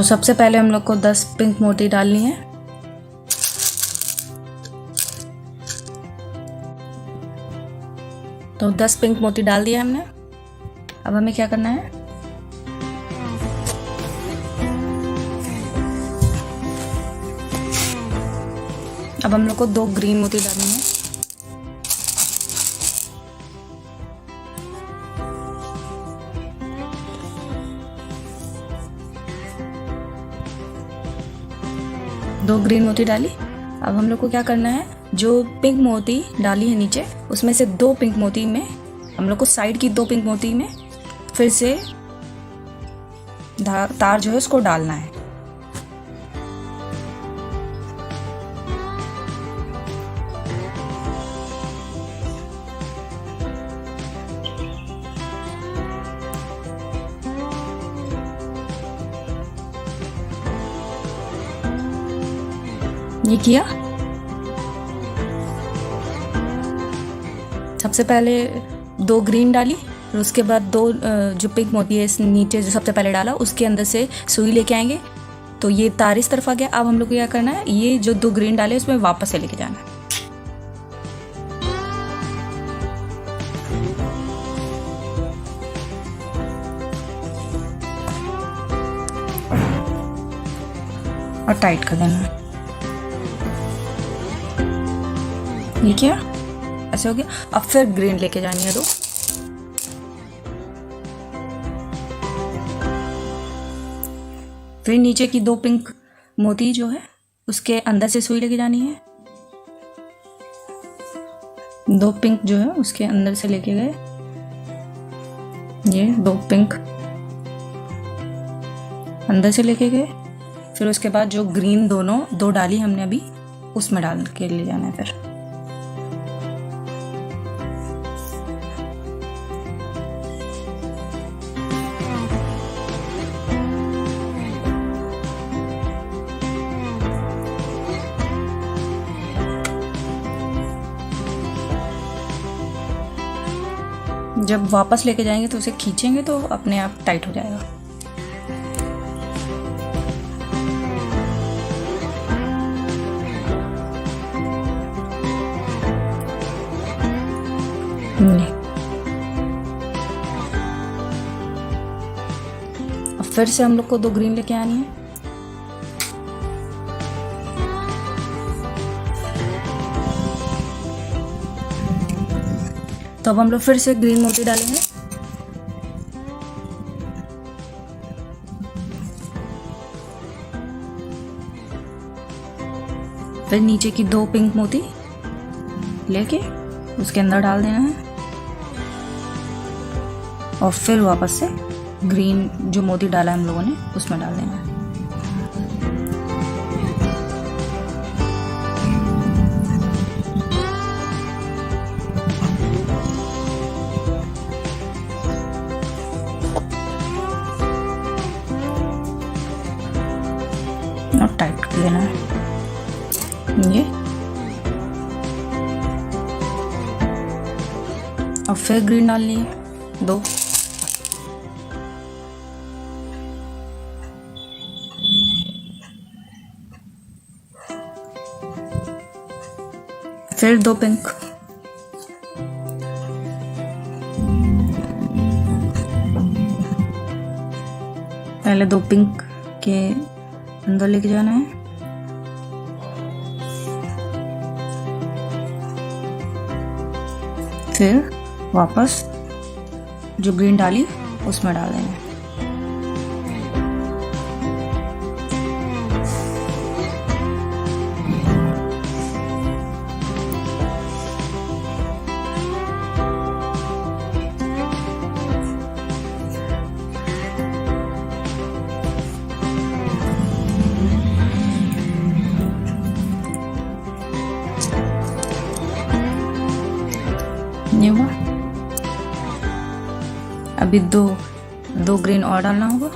तो सबसे पहले हम लोग को 10 पिंक मोती डालनी है। तो 10 पिंक मोती डाल दिया हमने। अब हमें क्या करना है, अब हम लोग को 2 ग्रीन मोती डालनी है। दो ग्रीन मोती डाली। अब हम लोग को क्या करना है, जो पिंक मोती डाली है नीचे, उसमें से 2 पिंक मोती में हम लोग को साइड की 2 पिंक मोती में फिर से तार जो है उसको डालना है। ये किया। सबसे पहले 2 ग्रीन डाली, फिर उसके बाद 2 जो पिंक मोती है इस नीचे जो सबसे पहले डाला उसके अंदर से सुई लेके आएंगे। तो ये तार इस तरफ आ गया। अब हम लोग को क्या करना है, ये जो 2 ग्रीन डाले उसमें वापस से लेके जाना है। और टाइट कर देना है। ये क्या, ऐसे हो गया। अब फिर ग्रीन लेके जानी है 2। फिर नीचे की 2 पिंक मोती जो है उसके अंदर से सुई लेके जानी है। 2 पिंक जो है उसके अंदर से लेके गए, ये 2 पिंक अंदर से लेके गए। फिर उसके बाद जो ग्रीन 2 डाली हमने अभी, उसमें डाल के ले जाना है। फिर जब वापस लेके जाएंगे तो उसे खींचेंगे तो अपने आप टाइट हो जाएगा। अब फिर से हम लोग को 2 ग्रीन लेके आनी है। तो अब हम लोग फिर से ग्रीन मोती डालेंगे। फिर नीचे की 2 पिंक मोती लेके उसके अंदर डाल देना है। और फिर वापस से ग्रीन जो मोती डाला है हम लोगों ने उसमें डाल देना है। और टाइट कर देना है ये। और फिर ग्रीन डालनी है 2। फिर 2 पिंक। पहले 2 पिंक के अंदर लेके जाना है। फिर वापस जो ग्रीन डाली उसमें डाल देना है। ये हुआ। अभी 2 ग्रीन और डालना होगा।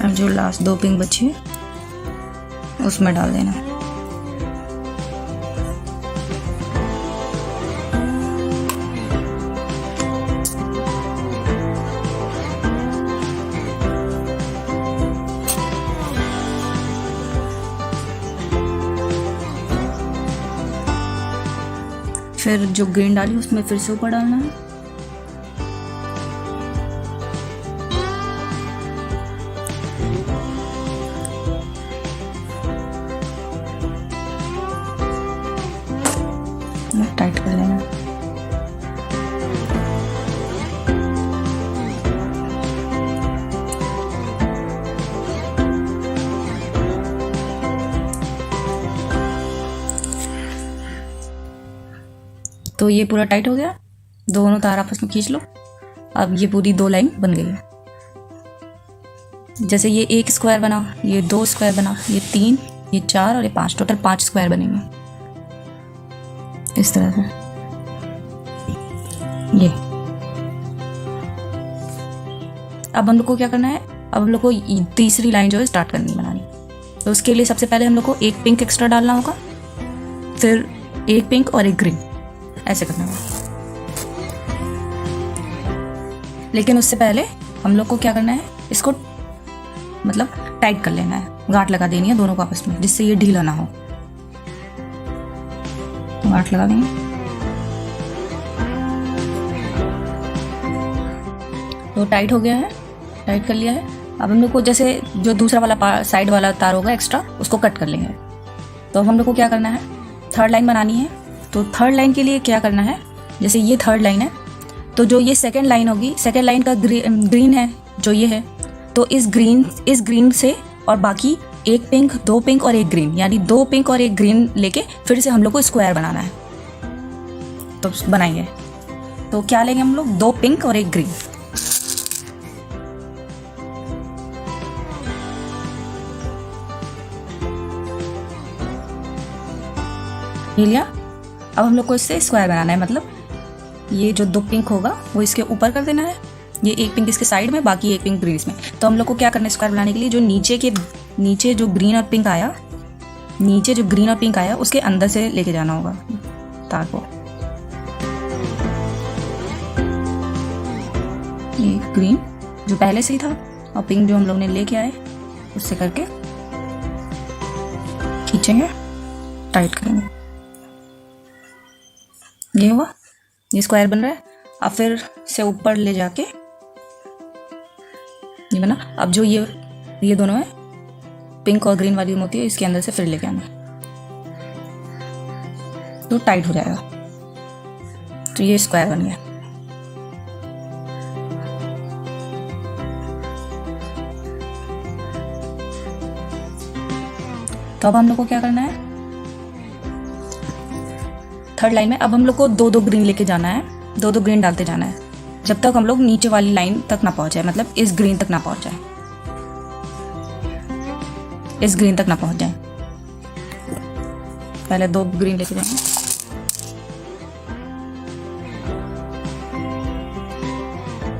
अब जो लास्ट 2 पिंक बची है उसमें डाल देना। फिर जो ग्रीन डाली उसमें फिर से ऊपर डालना है। टाइट कर लेना है। तो ये पूरा टाइट हो गया, दोनों तार आपस में खींच लो। अब ये पूरी 2 लाइन बन गई है। जैसे ये 1 स्क्वायर बना, ये 2 स्क्वायर बना, ये 3, ये 4 और ये 5, टोटल 5 स्क्वायर बनेंगे इस तरह से। ये अब हम लोग को क्या करना है, अब हम लोग को तीसरी लाइन जो है स्टार्ट करनी बनानी। तो उसके लिए सबसे पहले हम लोग को एक पिंक एक्स्ट्रा डालना होगा, फिर एक पिंक और एक ग्रीन, ऐसे करना होगा। लेकिन उससे पहले हम लोग को क्या करना है, इसको मतलब टाइट कर लेना है, गांठ लगा देनी है दोनों को आपस में, जिससे ये ढीला ना हो। गांठ लगा देंगे। तो टाइट हो गया है, टाइट कर लिया है। अब हम लोग को जैसे जो दूसरा वाला साइड वाला तार होगा एक्स्ट्रा, उसको कट कर लेंगे। तो अब हम लोग को क्या करना है, थर्ड लाइन बनानी है। तो थर्ड लाइन के लिए क्या करना है, जैसे ये थर्ड लाइन है, तो जो ये सेकंड लाइन होगी, सेकंड लाइन का ग्रीन है जो ये है, तो इस ग्रीन से और बाकी एक पिंक, 2 पिंक और एक ग्रीन, यानी 2 पिंक और एक ग्रीन लेके फिर से हम लोग को स्क्वायर बनाना है। तो बनाएंगे। तो क्या लेंगे हम लोग, 2 पिंक और एक ग्रीन। ये लिया। अब हम लोग को इससे स्क्वायर बनाना है, मतलब ये जो 2 पिंक होगा वो इसके ऊपर कर देना है, ये एक पिंक इसके साइड में, बाकी एक पिंक ग्रीन इसमें। तो हम लोग को क्या करना है स्क्वायर बनाने के लिए, जो नीचे जो ग्रीन और पिंक आया, नीचे जो ग्रीन और पिंक आया उसके अंदर से लेके जाना होगा तार को। ये ग्रीन जो पहले से ही था और पिंक जो हम लोग ने लेके आए, उससे करके खींचेंगे, टाइट करेंगे। ये हुआ, ये स्क्वायर बन रहा है। अब फिर से ऊपर ले जाके ये बना। अब जो ये दोनों है, पिंक और ग्रीन वाली मोती है, इसके अंदर से फिर लेके आना, तो टाइट हो जाएगा। तो ये स्क्वायर बन गया। तो अब हम लोग को क्या करना है, थर्ड लाइन में अब हम लोग को 2-2 ग्रीन लेके जाना है, 2-2 ग्रीन डालते जाना है, जब तक हम लोग नीचे वाली लाइन तक ना पहुंच जाए, मतलब इस ग्रीन तक ना पहुंच जाए, इस ग्रीन तक ना पहुंच जाए। पहले 2 ग्रीन लेके जाएंगे।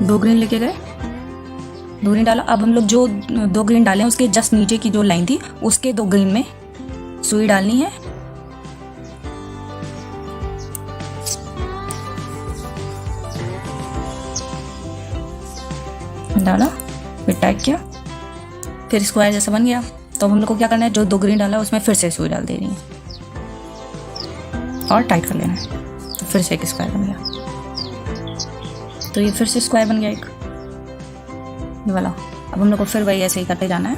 दो ग्रीन लेके गए, 2 ग्रीन डाला। अब हम लोग जो 2 ग्रीन डाले उसके जस्ट नीचे की जो लाइन थी, उसके 2 ग्रीन में सुई डालनी है। डाला, फिर टाइट किया, फिर स्क्वायर जैसा बन गया। तो हम लोग को क्या करना है, जो 2 ग्रीन डाला उसमें फिर से सुई डाल देनी है और टाइट कर लेना है। तो फिर से एक स्क्वायर बन गया। तो ये फिर से स्क्वायर बन गया एक, ये वाला। अब हम लोग को फिर वही ऐसे ही करते जाना है।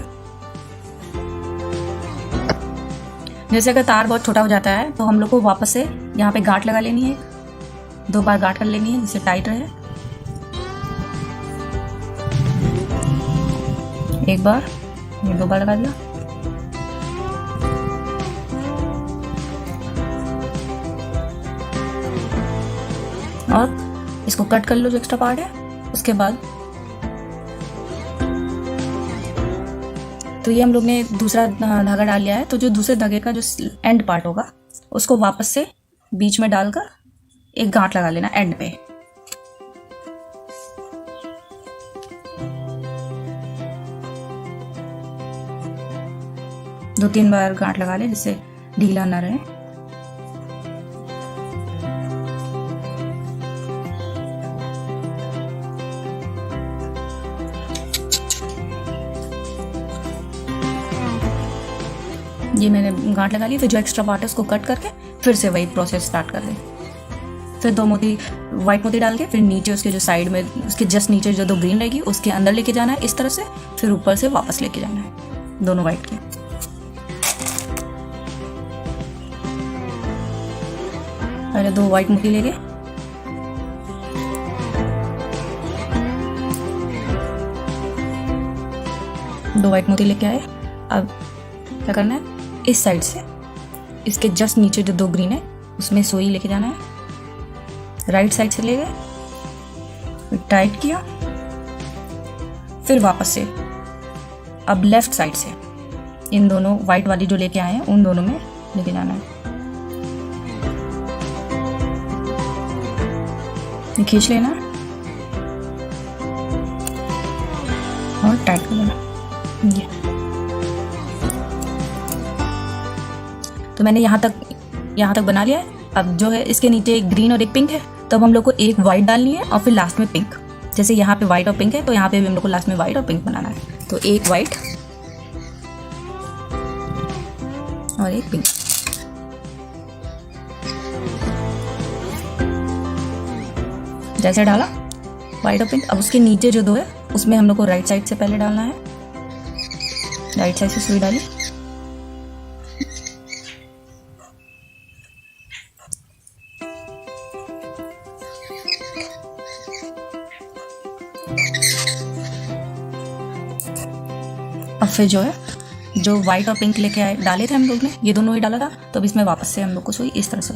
जैसे अगर तार बहुत छोटा हो जाता है तो हम लोग को वापस से यहाँ पे गांठ लगा लेनी है, 2 बार गांठ कर लेनी है जिससे टाइट रहे। एक बार, ये 2 बार लगा दिया। और इसको कट कर लो जो एक्स्ट्रा पार्ट है। उसके बाद तो ये हम लोग ने दूसरा धागा डाल लिया है। तो जो दूसरे धागे का जो एंड पार्ट होगा उसको वापस से बीच में डालकर एक गांठ लगा लेना एंड पे। दो 3 बार गांठ लगा ले जिससे ढीला ना रहे। ये मैंने गांठ लगा ली। फिर जो एक्स्ट्रा पार्ट है उसको कट करके फिर से वही प्रोसेस स्टार्ट कर दें। फिर 2 मोती वाइट मोती डाल के फिर नीचे उसके जो साइड में उसके जस्ट नीचे जो 2 ग्रीन रहेगी उसके अंदर लेके जाना है इस तरह से, फिर ऊपर से वापस लेके जाना है दोनों वाइट के। पहले 2 वाइट मोती लेके लेके आए। अब क्या करना है, इस साइड से इसके जस्ट नीचे जो 2 ग्रीन है उसमें सुई लेके जाना है, राइट साइड से ले गए, फिर टाइट किया, फिर वापस से अब लेफ्ट साइड से इन दोनों वाइट वाली जो लेके आए हैं उन दोनों में लेके जाना है। ये खींच लेना और टाइट कर लेना। ये तो मैंने यहाँ तक बना लिया है। अब जो है इसके नीचे एक ग्रीन और एक पिंक है, तो अब हम लोग को एक वाइट डालनी है और फिर लास्ट में पिंक। जैसे यहाँ पे वाइट और पिंक है तो यहाँ पे भी हम लोग को लास्ट में वाइट और पिंक बनाना है। तो एक वाइट और एक पिंक। जैसे डाला वाइट और पिंक, अब उसके नीचे जो 2 है उसमें हम लोग को राइट साइड से पहले डालना है। राइट साइड से सुई डाली, अब फिर जो है जो वाइट और पिंक लेके आए डाले थे हम लोग ने, ये दोनों ही डाला था, तो अब इसमें वापस से हम लोग को सुई इस तरह से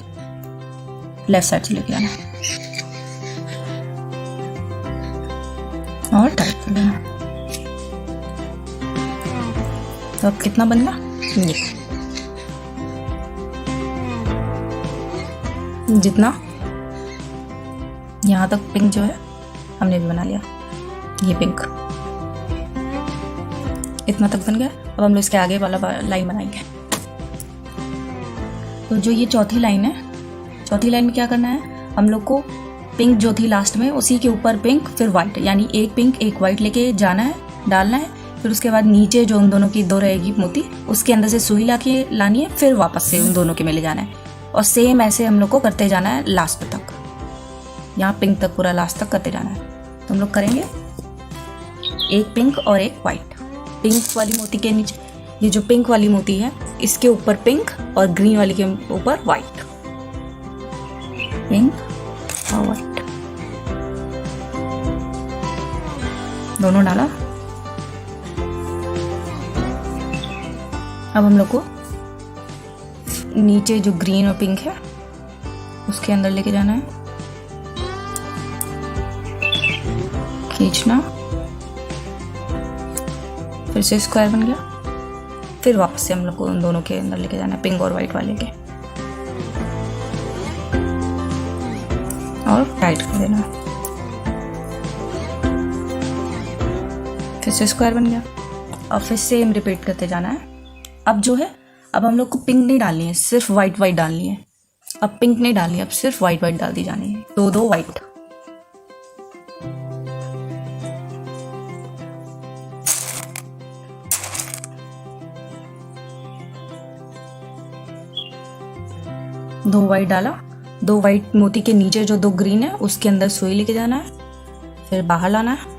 लेफ्ट साइड से लेके आना और टाइट कर देना। तो अब कितना बन गया, ये जितना यहाँ तक पिंक जो है हमने भी बना लिया, ये पिंक इतना तक बन गया। अब हम लोग इसके आगे वाला लाइन बनाएंगे। तो जो ये चौथी लाइन है, चौथी लाइन में क्या करना है, हम लोग को पिंक जो थी लास्ट में उसी के ऊपर पिंक फिर वाइट, यानी एक पिंक एक वाइट लेके जाना है, डालना है। फिर उसके बाद नीचे जो उन दोनों की 2 रहेगी मोती उसके अंदर से सुई लानी है, फिर वापस से उन दोनों के में ले जाना है। और सेम ऐसे हम लोग को करते जाना है लास्ट तक, यहाँ पिंक तक पूरा लास्ट तक करते जाना है। तो हम लोग करेंगे एक पिंक और एक वाइट। पिंक वाली मोती के नीचे, ये जो पिंक वाली मोती है इसके ऊपर पिंक और ग्रीन वाली के ऊपर वाइट, पिंक और वाइट दोनों डाला। अब हम लोग को नीचे जो ग्रीन और पिंक है उसके अंदर लेके जाना है, खींचना, फिर से स्क्वायर बन गया। फिर वापस से हम लोग को उन दोनों के अंदर लेके जाना है, पिंक और वाइट वाले के, और टाइट कर देना। फिर से स्क्वायर बन गया और फिर सेम रिपीट करते जाना है। अब जो है, अब हम लोग को पिंक नहीं डालनी है, सिर्फ वाइट वाइट डालनी है। अब पिंक नहीं डालनी है, अब सिर्फ वाइट वाइट डाल दी जानी है, 2 वाइट। दो वाइट डाला, 2 वाइट मोती के नीचे जो 2 ग्रीन है उसके अंदर सुई लेके जाना है, फिर बाहर लाना है,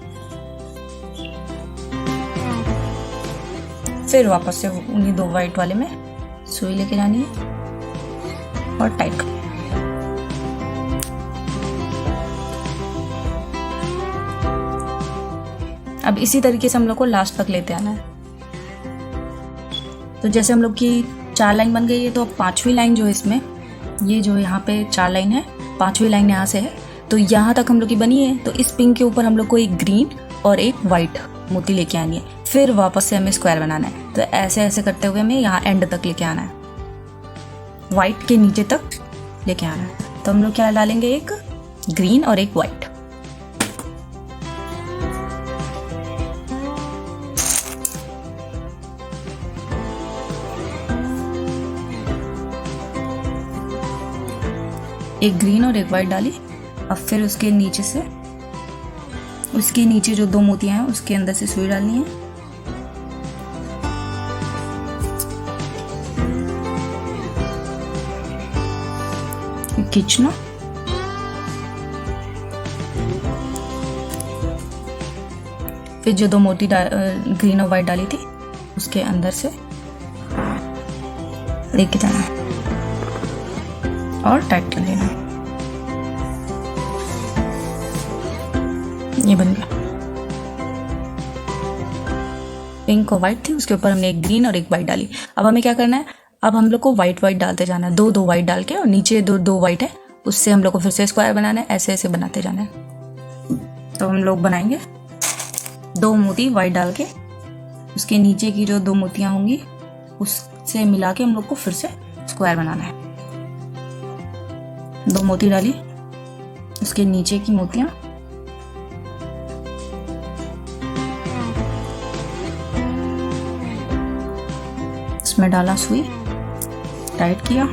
फिर वापस से उन्हीं 2 वाइट वाले में सुई लेके जानी है और टाइट कर। अब इसी तरीके से हम लोग को लास्ट तक लेते आना है। तो जैसे हम लोग की 4 लाइन बन गई है, तो अब 5वीं लाइन जो है इसमें, ये जो यहाँ पे 4 लाइन है, 5वीं लाइन यहाँ से है, तो यहाँ तक हम लोग की बनी है। तो इस पिंक के ऊपर हम लोग को एक ग्रीन और एक वाइट मोती लेके आनी है, फिर वापस से हमें स्क्वायर बनाना है। तो ऐसे ऐसे करते हुए हमें यहाँ एंड तक लेके आना है, वाइट के नीचे तक लेके आना है। तो हम लोग क्या डालेंगे, एक ग्रीन और एक वाइट। एक ग्रीन और एक वाइट डाली। अब फिर उसके नीचे से, उसके नीचे जो 2 मोतियां हैं उसके अंदर से सुई डालनी है, खींचना, फिर जो दो मोती ग्रीन और वाइट डाली थी उसके अंदर से लेके जाना है और टाइट कर लेना है। ये बन गया। पिंक और वाइट थी, उसके ऊपर हमने एक ग्रीन और एक वाइट डाली। अब हमें क्या करना है, अब हम लोग को वाइट डालते जाना है, दो वाइट डाल के, और नीचे दो वाइट है, उससे हम लोग को फिर से स्क्वायर बनाना है, ऐसे ऐसे बनाते जाना है। तो हम लोग बनाएंगे 2 मोती वाइट डाल के, उसके नीचे की जो 2 मोतियां होंगी उससे मिला के हम लोग को फिर से स्क्वायर बनाना है। 2 मोती डाली, उसके नीचे की मोतियां इसमें डाला, सुई टाइट किया,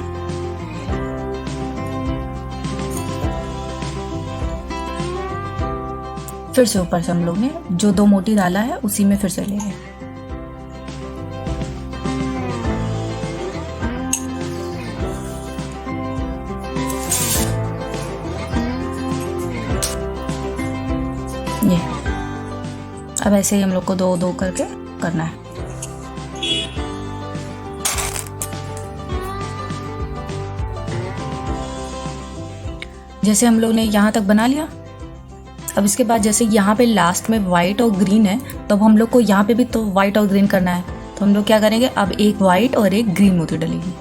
फिर से ऊपर से हम लोग ने जो 2 मोती डाला है उसी में फिर से ले गए। ये अब ऐसे ही हम लोग को 2 करके करना है। जैसे हम लोग ने यहाँ तक बना लिया। अब इसके बाद जैसे यहाँ पे लास्ट में वाइट और ग्रीन है, तो अब हम लोग को यहाँ पे भी तो वाइट और ग्रीन करना है। तो हम लोग क्या करेंगे, अब एक वाइट और एक ग्रीन मोती डलेगी।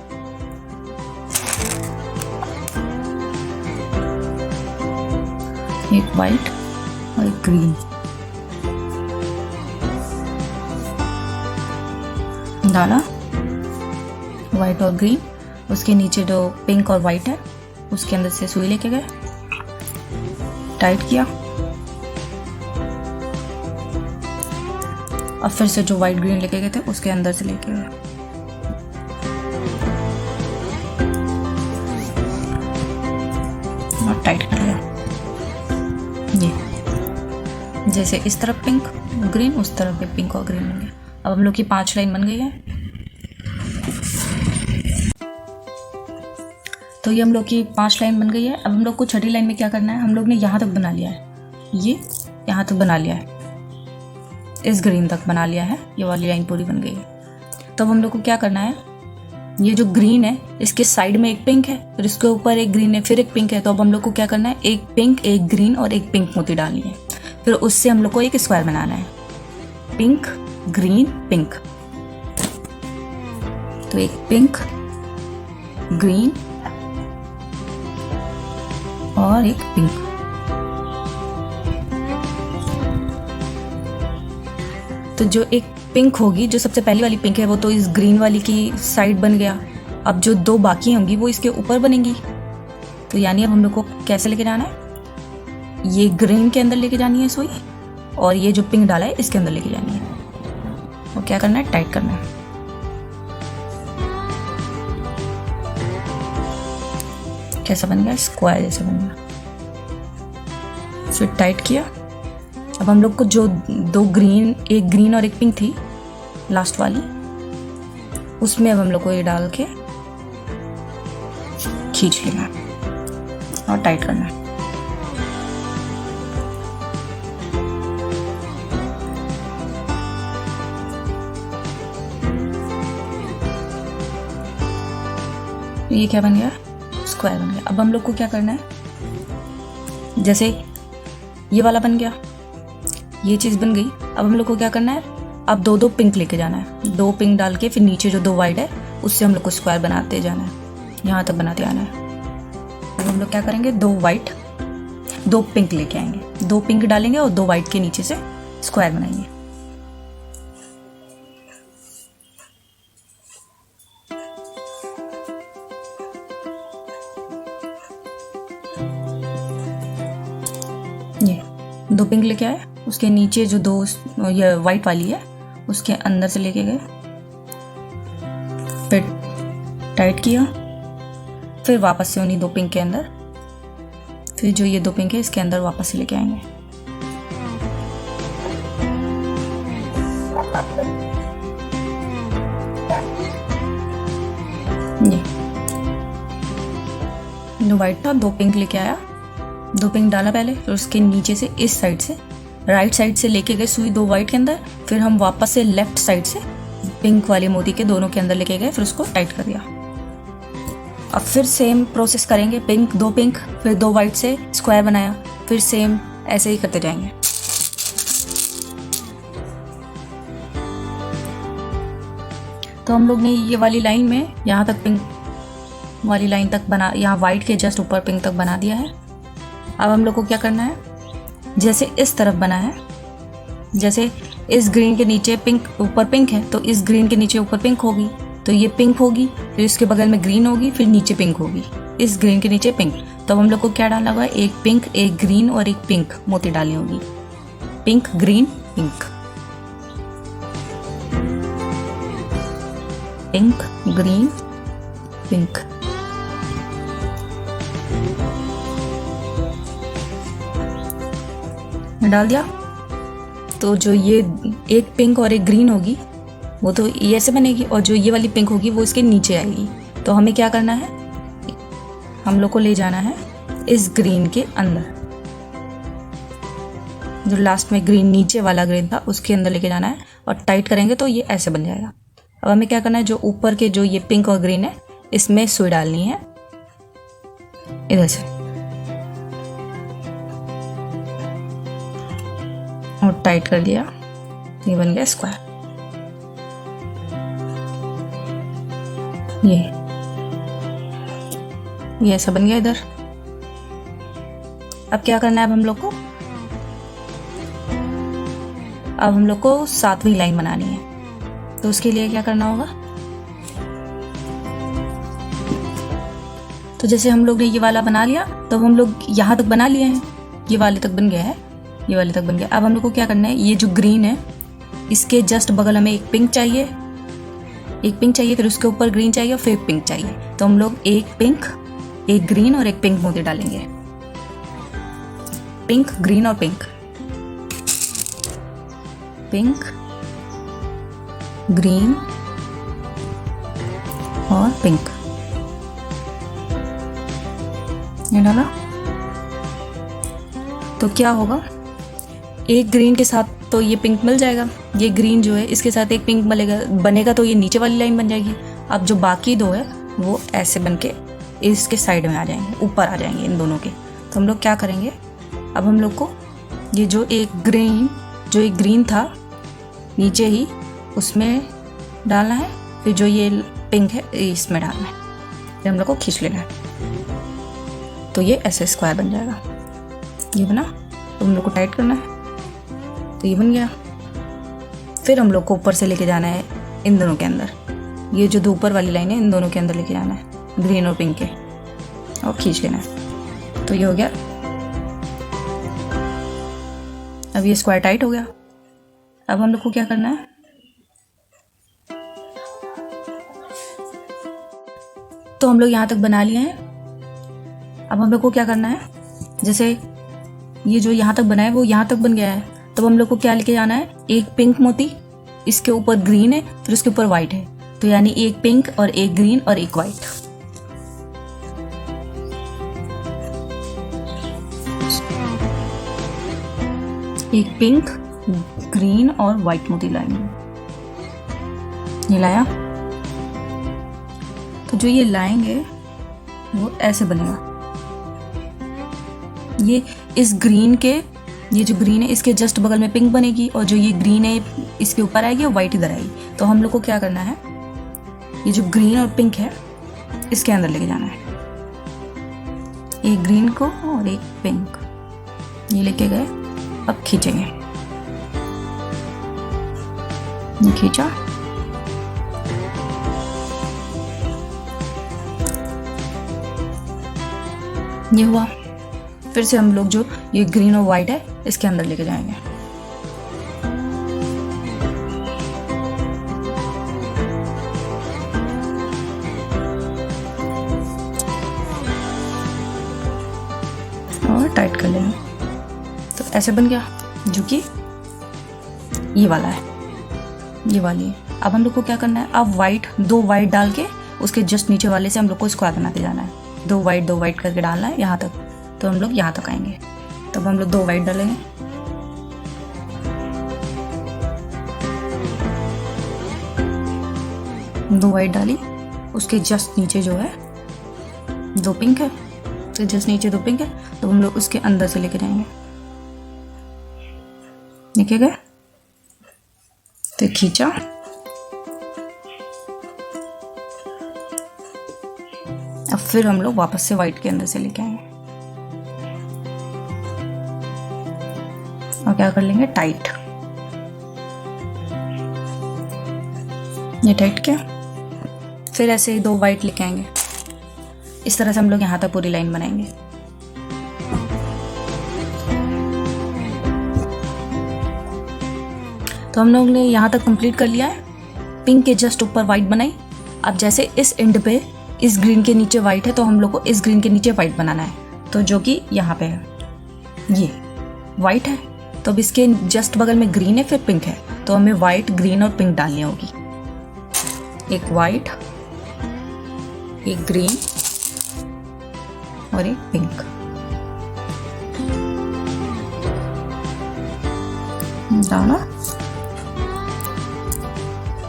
एक वाइट और एक ग्रीन डाला, वाइट और ग्रीन, उसके नीचे जो पिंक और वाइट है उसके अंदर से सुई लेके गए, टाइट किया, अब फिर से जो वाइट ग्रीन लेके गए थे उसके अंदर से लेके गए, और टाइट कर लिया। ये जैसे इस तरफ पिंक ग्रीन, उस तरफ भी पिंक और ग्रीन बन गया। अब हम लोग की 5 लाइन बन गई है। तो ये हम लोग की 5 लाइन बन गई है। अब हम लोग को छठी लाइन में क्या करना है, हम लोग ने यहाँ तक बना लिया है, ये यहाँ तक बना लिया है, इस ग्रीन तक बना लिया है, ये वाली लाइन पूरी बन गई है। तो अब हम लोग को क्या करना है, ये जो ग्रीन है इसके साइड में एक पिंक है, फिर इसके ऊपर एक ग्रीन है, फिर एक पिंक है। तो अब हम लोग को क्या करना है, एक पिंक, एक ग्रीन और एक पिंक मोती डालनी है, फिर उससे हम लोग को एक स्क्वायर बनाना है, पिंक ग्रीन पिंक। तो एक पिंक ग्रीन और एक पिंक। तो जो एक पिंक होगी, जो सबसे पहली वाली पिंक है, वो तो इस ग्रीन वाली की साइड बन गया। अब जो 2 बाकी होंगी वो इसके ऊपर बनेंगी। तो यानी अब हम लोग को कैसे लेके जाना है, ये ग्रीन के अंदर लेके जानी है सुई, और ये जो पिंक डाला है इसके अंदर लेके जानी है। और क्या करना है, टाइट करना है। कैसा बन गया, स्क्वायर जैसा बन गया। फिर टाइट किया। अब हम लोग को जो 2 ग्रीन, एक ग्रीन और एक पिंक थी लास्ट वाली, उसमें अब हम लोग को ये डाल के खींच लेना है और टाइट करना है। ये क्या बन गया, स्क्वायर बन गया। अब हम लोग को क्या करना है, जैसे ये वाला बन गया, ये चीज़ बन गई। अब हम लोग को क्या करना है, अब 2 पिंक लेके जाना है, 2 पिंक डाल के फिर नीचे जो 2 वाइट है उससे हम लोग को स्क्वायर बनाते जाना है, यहाँ तक बनाते आना है। अब हम लोग क्या करेंगे, 2 वाइट 2 पिंक लेके आएंगे, 2 पिंक डालेंगे और 2 वाइट के नीचे से स्क्वायर बनाएंगे। ये 2 पिंक लेके आए, उसके नीचे जो 2 ये वाइट वाली है उसके अंदर से लेके गए, फिर टाइट किया, फिर वापस से उन्हीं 2 पिंक के अंदर, फिर जो ये 2 पिंक है इसके अंदर वापस से लेके आएंगे। ये जो वाइट था 2 पिंक लेके आया, 2 पिंक डाला पहले, फिर उसके नीचे से इस साइड से राइट साइड से लेके गए सुई 2 वाइट के अंदर, फिर हम वापस से लेफ्ट साइड से पिंक वाले मोती के दोनों के अंदर लेके गए, फिर उसको टाइट कर दिया। अब फिर सेम प्रोसेस करेंगे, पिंक 2 पिंक फिर 2 वाइट से स्क्वायर बनाया, फिर सेम ऐसे ही करते जाएंगे। तो हम लोग ने ये वाली लाइन में यहाँ तक पिंक वाली लाइन तक बना, यहाँ वाइट के जस्ट ऊपर पिंक तक बना दिया है। अब हम लोग को क्या करना है, जैसे इस तरफ बना है, जैसे इस ग्रीन के नीचे पिंक ऊपर पिंक है, तो इस ग्रीन के नीचे ऊपर पिंक होगी, तो ये पिंक होगी, फिर इसके बगल में ग्रीन होगी, फिर नीचे पिंक होगी, इस ग्रीन के नीचे पिंक। तो हम लोग को क्या डालना होगा, एक पिंक एक ग्रीन और एक पिंक मोती डालनी होगी, pink green pink, pink green pink. डाल दिया। तो जो ये एक पिंक और एक ग्रीन होगी वो तो ये ऐसे बनेगी, और जो ये वाली पिंक होगी वो इसके नीचे आएगी। तो हमें क्या करना है, हम लोग को ले जाना है इस ग्रीन के अंदर, जो लास्ट में ग्रीन नीचे वाला ग्रीन था उसके अंदर लेके जाना है, और टाइट करेंगे तो ये ऐसे बन जाएगा। अब हमें क्या करना है, जो ऊपर के जो ये पिंक और ग्रीन है इसमें सुई डालनी है इधर से, और टाइट कर दिया, ये बन गया स्क्वायर। ये ऐसा बन गया इधर। अब क्या करना है, अब हम लोग को 7वीं लाइन बनानी है। तो उसके लिए क्या करना होगा, तो जैसे हम लोग ने ये वाला बना लिया, तो हम लोग यहाँ तक बना लिए हैं, ये वाले तक बन गया है, ये वाले तक बन गया। अब हम लोग को क्या करना है, ये जो ग्रीन है इसके जस्ट बगल हमें एक पिंक चाहिए, फिर उसके ऊपर ग्रीन चाहिए और फिर पिंक चाहिए। तो हम लोग एक पिंक एक ग्रीन और एक पिंक मोती डालेंगे, पिंक ग्रीन और पिंक, पिंक ग्रीन और पिंक, ये डाला। तो क्या होगा, एक ग्रीन के साथ तो ये पिंक मिल जाएगा, ये ग्रीन जो है इसके साथ एक पिंक बनेगा, तो ये नीचे वाली लाइन बन जाएगी। अब जो बाकी 2 है वो ऐसे बन के इसके साइड में आ जाएंगे, ऊपर आ जाएंगे इन दोनों के। तो हम लोग क्या करेंगे, अब हम लोग को ये जो एक ग्रीन था नीचे ही उसमें डालना है, फिर जो ये पिंक है इसमें डालना है, फिर हम लोग को खींच लेना है, तो ये ऐसे स्क्वायर बन जाएगा। ये बना, तो हम लोग को टाइट करना है, तो ये बन गया। फिर हम लोग को ऊपर से लेके जाना है इन दोनों के अंदर, ये जो 2 ऊपर वाली लाइन है इन दोनों के अंदर लेके जाना है, ग्रीन और पिंक के, और खींच लेना है। तो ये हो गया। अब ये स्क्वायर टाइट हो गया। अब हम लोग को क्या करना है, तो हम लोग यहाँ तक बना लिए हैं। अब हम लोग को क्या करना है, जैसे ये जो यहाँ तक बना है वो यहाँ तक बन गया है, तो हम लोग को क्या लेके जाना है, एक पिंक मोती, इसके ऊपर ग्रीन है, फिर उसके ऊपर वाइट है, तो यानी एक पिंक और एक ग्रीन और एक वाइट। एक पिंक ग्रीन और वाइट मोती लाएंगे, ये लाया। तो जो ये लाएंगे वो ऐसे बनेगा, ये इस ग्रीन के, ये जो ग्रीन है इसके जस्ट बगल में पिंक बनेगी, और जो ये ग्रीन है इसके ऊपर आएगी और वाइट इधर आएगी। तो हम लोग को क्या करना है, ये जो ग्रीन और पिंक है इसके अंदर लेके जाना है, एक ग्रीन को और एक पिंक, ये लेके गए। अब खींचेंगे, ये खींचा, ये हुआ। फिर से हम लोग जो ये ग्रीन और वाइट है इसके अंदर लेके जाएंगे, और टाइट कर लेंगे। तो ऐसे बन गया, जो कि ये वाला है, ये वाली है। अब हम लोग को क्या करना है, अब दो वाइट डाल के उसके जस्ट नीचे वाले से हम लोग को स्क्वायर बनाते जाना है, दो वाइट करके डालना है यहाँ तक। तो हम लोग यहाँ तक आएंगे, तब हम लोग 2 वाइट डालेंगे, दो वाइट डाली, उसके जस्ट नीचे जो है दो पिंक है, तो जस्ट नीचे दो पिंक है, तो हम लोग उसके अंदर से लेके जाएंगे। लेके गए तो खींचा, अब फिर हम लोग वापस से वाइट के अंदर से लेके आएंगे और क्या कर लेंगे, टाइट। ये टाइट किया, फिर ऐसे ही दो वाइट लेके आएंगे। इस तरह से हम लोग यहाँ तक पूरी लाइन बनाएंगे। तो हम लोग ने यहाँ तक कंप्लीट कर लिया है। पिंक के जस्ट ऊपर वाइट बनाई। अब जैसे इस एंड पे इस ग्रीन के नीचे वाइट है, तो हम लोग को इस ग्रीन के नीचे वाइट बनाना है, तो जो कि यहाँ पे है, ये वाइट है। तो अब इसके जस्ट बगल में ग्रीन है, फिर पिंक है, तो हमें वाइट, ग्रीन और पिंक डालनी होगी। एक वाइट, एक ग्रीन और एक पिंक डाला।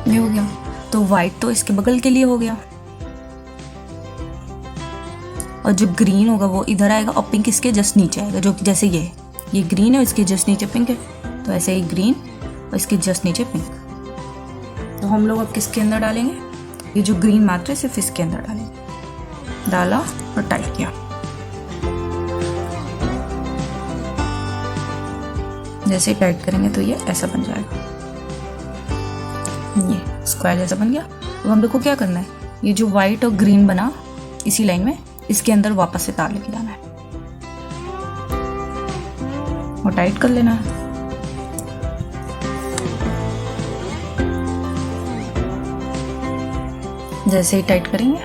ये हो गया। तो वाइट तो इसके बगल के लिए हो गया, और जो ग्रीन होगा वो इधर आएगा और पिंक इसके जस्ट नीचे आएगा, जो कि जैसे ये ग्रीन है, इसके जस्ट नीचे पिंक है, तो ऐसे ही ग्रीन और इसके जस्ट नीचे पिंक। तो हम लोग अब किसके अंदर डालेंगे, ये जो ग्रीन मात्र है सिर्फ इसके अंदर डालेंगे। डाला और टाइट किया। जैसे टाइट करेंगे तो ये ऐसा बन जाएगा, ये स्क्वायर जैसा बन गया। तो हम लोग को क्या करना है, ये जो वाइट और ग्रीन बना इसी लाइन में, इसके अंदर वापस से तार लेके जाना है और टाइट कर लेना है। जैसे ही टाइट करेंगे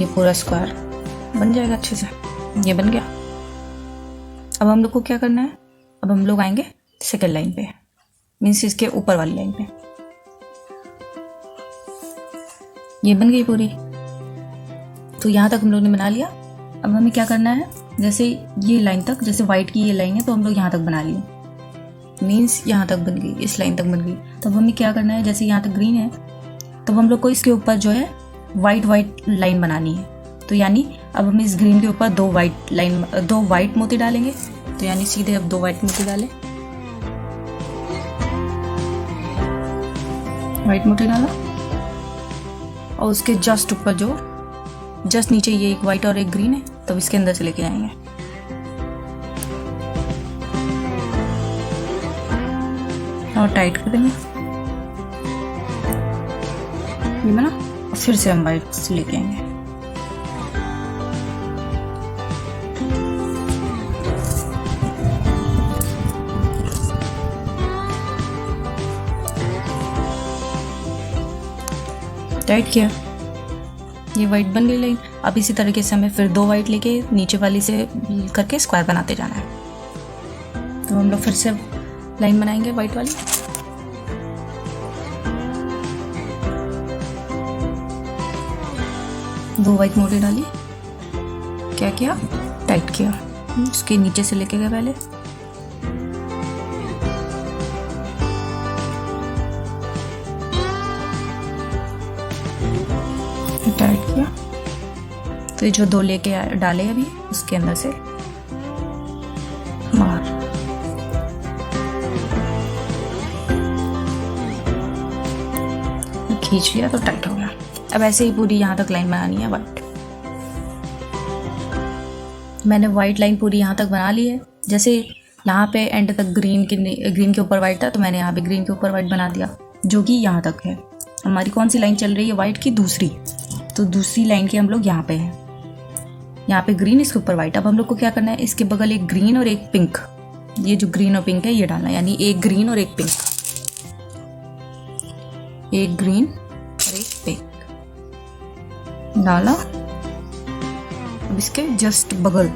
ये पूरा स्क्वायर बन जाएगा अच्छे से। ये बन गया। अब हम लोग को क्या करना है, अब हम लोग आएंगे सेकंड लाइन पे, मीन्स इसके ऊपर वाली लाइन पे। ये बन गई पूरी। तो यहाँ तक हम लोग ने बना लिया। अब हमें क्या करना है, जैसे ये लाइन तक, जैसे वाइट की ये लाइन है, तो हम लोग यहाँ तक बना लिए, मीन्स यहाँ तक बन गई, इस लाइन तक बन गई। तब हमें क्या करना है, जैसे यहाँ तक ग्रीन है, तब हम लोग को इसके ऊपर जो है वाइट लाइन बनानी है। तो यानी अब हम इस ग्रीन के ऊपर दो वाइट मोती डालेंगे। तो यानी सीधे अब दो वाइट मोती डालें, वाइट मोती डाला, और उसके जस्ट ऊपर जो जस्ट नीचे ये एक वाइट और एक ग्रीन है, तब इसके अंदर से लेके जाएंगे और टाइट कर देंगे। ये बना, और फिर से हम वाइट से लेके आएंगे। टाइट किया, ये वाइट बन गई लाइन। अब इसी तरीके से हमें फिर दो वाइट लेके नीचे वाली से करके स्क्वायर बनाते जाना है। तो हम लोग फिर से लाइन बनाएंगे वाइट वाली। दो वाइट मोटी डाली, क्या किया, टाइट किया। उसके नीचे से लेके गए पहले, टाइट किया। तो ये जो दो लेके डाले अभी, उसके अंदर से बाहर, खींच लिया तो टाइट हो गया। अब ऐसे ही पूरी यहाँ तक लाइन बनानी है वाइट। मैंने वाइट लाइन पूरी यहाँ तक बना ली है। जैसे यहाँ पे एंड तक ग्रीन के ऊपर वाइट था, तो मैंने यहाँ पे ग्रीन के ऊपर वाइट बना दिया, जो कि यहाँ तक है। हमारी कौन सी लाइन चल रही है, वाइट की दूसरी। तो दूसरी लाइन के हम लोग यहाँ पे हैं, यहाँ पे ग्रीन, इसके ऊपर वाइट। अब हम लोग को क्या करना है, इसके बगल एक ग्रीन और एक पिंक, ये जो ग्रीन और पिंक है ये डालना है, यानी एक ग्रीन और एक पिंक, एक ग्रीन और एक पिंक डाला। अब इसके जस्ट बगल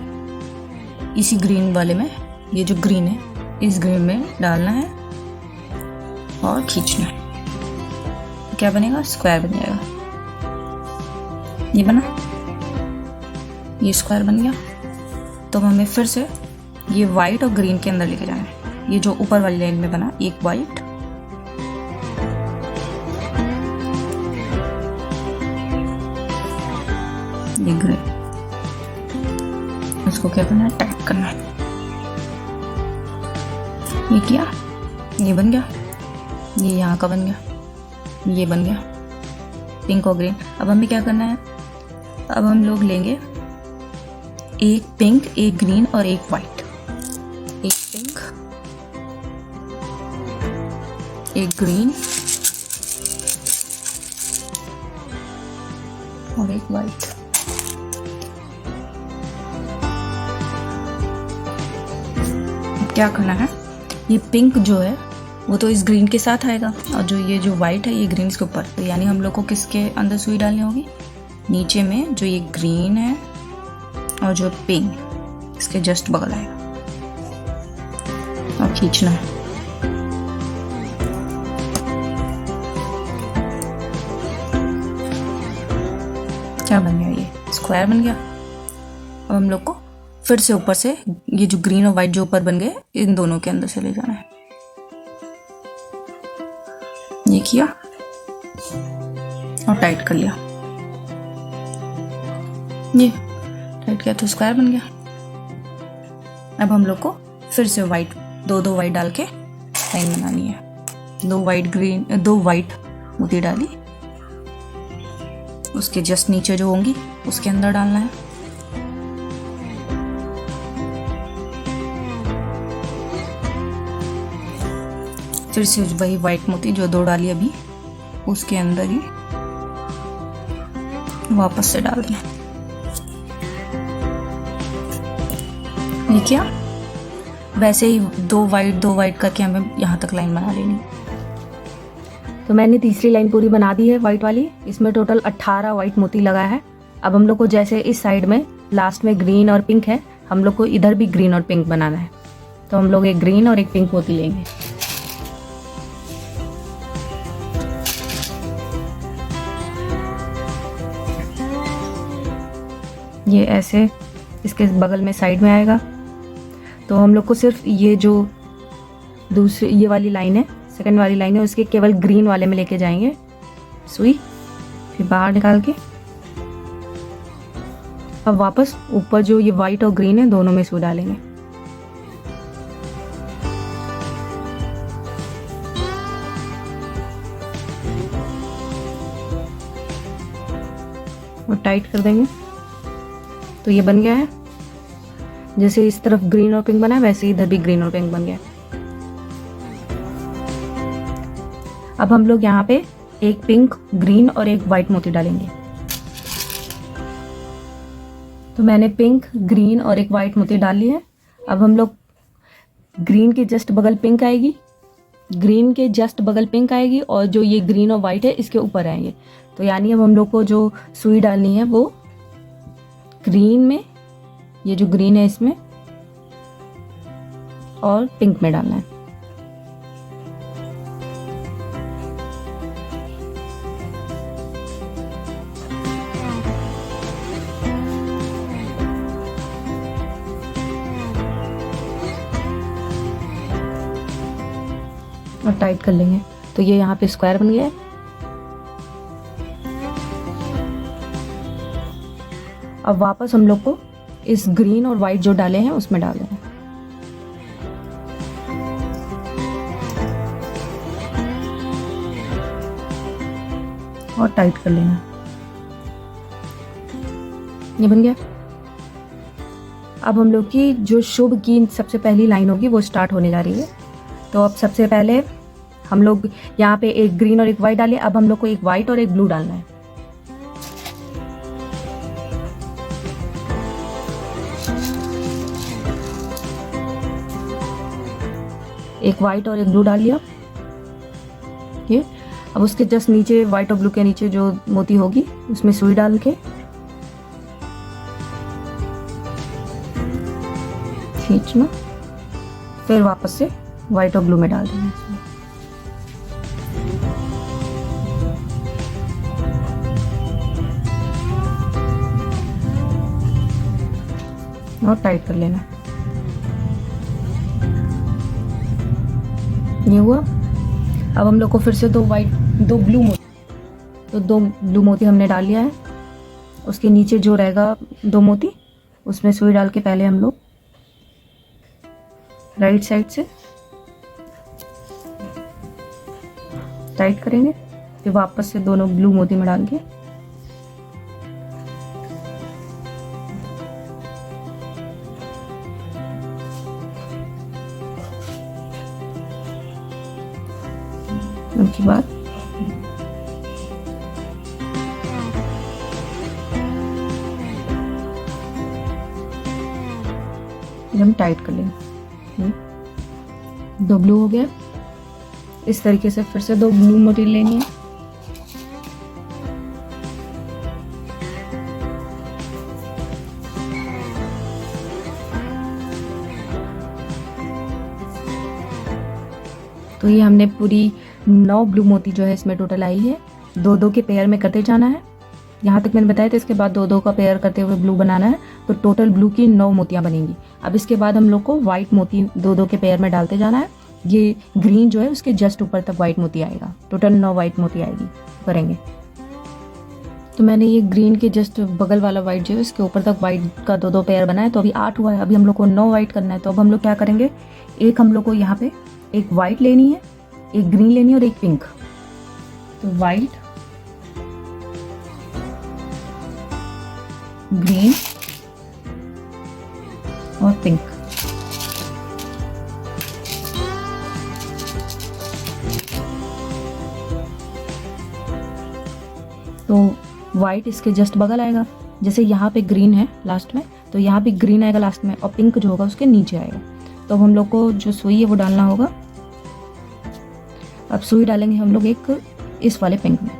इसी ग्रीन वाले में, ये जो ग्रीन है इस ग्रीन में डालना है और खींचना है। तो क्या बनेगा, स्क्वायर बन जाएगा। ये बना, ये स्क्वायर बन गया। तो हमें फिर से ये वाइट और ग्रीन के अंदर लेके जाना है। ये जो ऊपर वाली लाइन में बना, एक वाइट ये ग्रीन, इसको क्या करना है, टाइट करना है। ये किया, ये बन गया, ये यहाँ का बन गया, ये बन गया पिंक और ग्रीन। अब हमें क्या करना है, अब हम लोग लेंगे एक पिंक, एक ग्रीन और एक वाइट। एक पिंक, एक ग्रीन और एक वाइट। क्या करना है, ये पिंक जो है वो तो इस ग्रीन के साथ आएगा और जो वाइट है ये ग्रीन के ऊपर। तो यानी हम लोग को किसके अंदर सुई डालनी होगी, नीचे में जो ये ग्रीन है और जो पिंक इसके जस्ट बगल आएगा और खींचना है। क्या बन गया, ये स्क्वायर बन गया। अब हम लोग को फिर से ऊपर से ये जो ग्रीन और वाइट जो ऊपर बन गए इन दोनों के अंदर से ले जाना है। ये किया और टाइट कर लिया, ये टाइट किया तो स्क्वायर बन गया। अब हम लोग को फिर से वाइट दो वाइट डाल के लाइन बनानी है। दो वाइट मोती डाली, उसके जस्ट नीचे जो होंगी उसके अंदर डालना है। फिर से वही वाइट मोती जो दो डाली अभी उसके अंदर ही वापस से डाल देना। ये क्या, वैसे ही दो वाइट करके हमें यहाँ तक लाइन बना लेनी। तो मैंने तीसरी लाइन पूरी बना दी है वाइट वाली। इसमें टोटल 18 वाइट मोती लगा है। अब हम लोग को जैसे इस साइड में लास्ट में ग्रीन और पिंक है, हम लोग को इधर भी ग्रीन और पिंक बनाना है। तो हम लोग एक ग्रीन और एक पिंक मोती लेंगे। ये ऐसे इसके बगल में साइड में आएगा। तो हम लोग को सिर्फ ये जो दूसरी ये वाली लाइन है, सेकंड वाली लाइन है, उसके केवल ग्रीन वाले में लेके जाएंगे सुई, फिर बाहर निकाल के अब वापस ऊपर जो ये वाइट और ग्रीन है दोनों में सुई डालेंगे। और टाइट कर देंगे। तो ये बन गया है, जैसे इस तरफ ग्रीन और पिंक बना है वैसे इधर भी ग्रीन और पिंक बन गया। अब हम लोग यहाँ पे एक पिंक, ग्रीन और एक वाइट मोती डालेंगे। तो मैंने पिंक, ग्रीन और एक वाइट मोती डाल ली है। अब हम लोग ग्रीन के जस्ट बगल पिंक आएगी, ग्रीन के जस्ट बगल पिंक आएगी और जो ये ग्रीन और वाइट है इसके ऊपर आएंगे। तो यानी अब हम लोग को जो सुई डालनी है वो ग्रीन में, ये जो ग्रीन है इसमें और पिंक में डालना है। और टाइट कर लेंगे। तो ये यहाँ पे स्क्वायर बन गया है। अब वापस हम लोग को इस ग्रीन और वाइट जो डाले हैं उसमें डाल देना। और टाइट कर लेना। ये बन गया। अब हम लोग की जो शुभ की सबसे पहली लाइन होगी वो स्टार्ट होने जा रही है। तो अब सबसे पहले हम लोग यहाँ पे एक ग्रीन और एक वाइट डाले। अब हम लोग को एक वाइट और एक ब्लू डालना है। एक वाइट और एक ब्लू डाल लिया। ये अब उसके जस्ट नीचे वाइट और ब्लू के नीचे जो मोती होगी उसमें सुई डाल के खींचना, फिर वापस से वाइट और ब्लू में डाल देना इसमें। और टाइट कर लेना। ये हुआ। अब हम लोग को फिर से दो ब्लू मोती हमने डाल लिया है। उसके नीचे जो रहेगा 2 मोती, उसमें सुई डाल के पहले हम लोग राइट साइड से टाइट करेंगे, फिर वापस से दोनों ब्लू मोती में डाल के उसके बाद हम टाइट कर लेंगे। 2 ब्लू हो गया। इस तरीके से फिर से 2 ब्लू मोती लेनी है। तो ये हमने पूरी 9 ब्लू मोती जो है इसमें टोटल आई है। 2-2 के पेयर में करते जाना है। यहाँ तक मैंने बताया था, इसके बाद 2-2 का पेयर करते हुए ब्लू बनाना है, तो टोटल ब्लू की 9 मोतियाँ बनेंगी। अब इसके बाद हम लोग को वाइट मोती 2-2 के पेयर में डालते जाना है। ये ग्रीन जो है उसके जस्ट ऊपर तक वाइट मोती आएगा। टोटल 9 वाइट मोती आएगी करेंगे। तो मैंने ये ग्रीन के जस्ट बगल वाला वाइट जो है इसके ऊपर तक वाइट का 2-2 पेयर बनाया, तो अभी 8 हुआ है। अभी हम लोग को 9 वाइट करना है। तो अब हम लोग क्या करेंगे, एक हम लोग को यहाँ पे एक वाइट लेनी है, एक ग्रीन लेनी है और एक पिंक। तो वाइट, ग्रीन और पिंक। तो वाइट इसके जस्ट बगल आएगा। जैसे यहाँ पे ग्रीन है लास्ट में, तो यहाँ पे ग्रीन आएगा लास्ट में, और पिंक जो होगा उसके नीचे आएगा। तो अब हम लोग को जो सुई है वो डालना होगा। अब सुई डालेंगे हम लोग एक इस वाले पिंक में,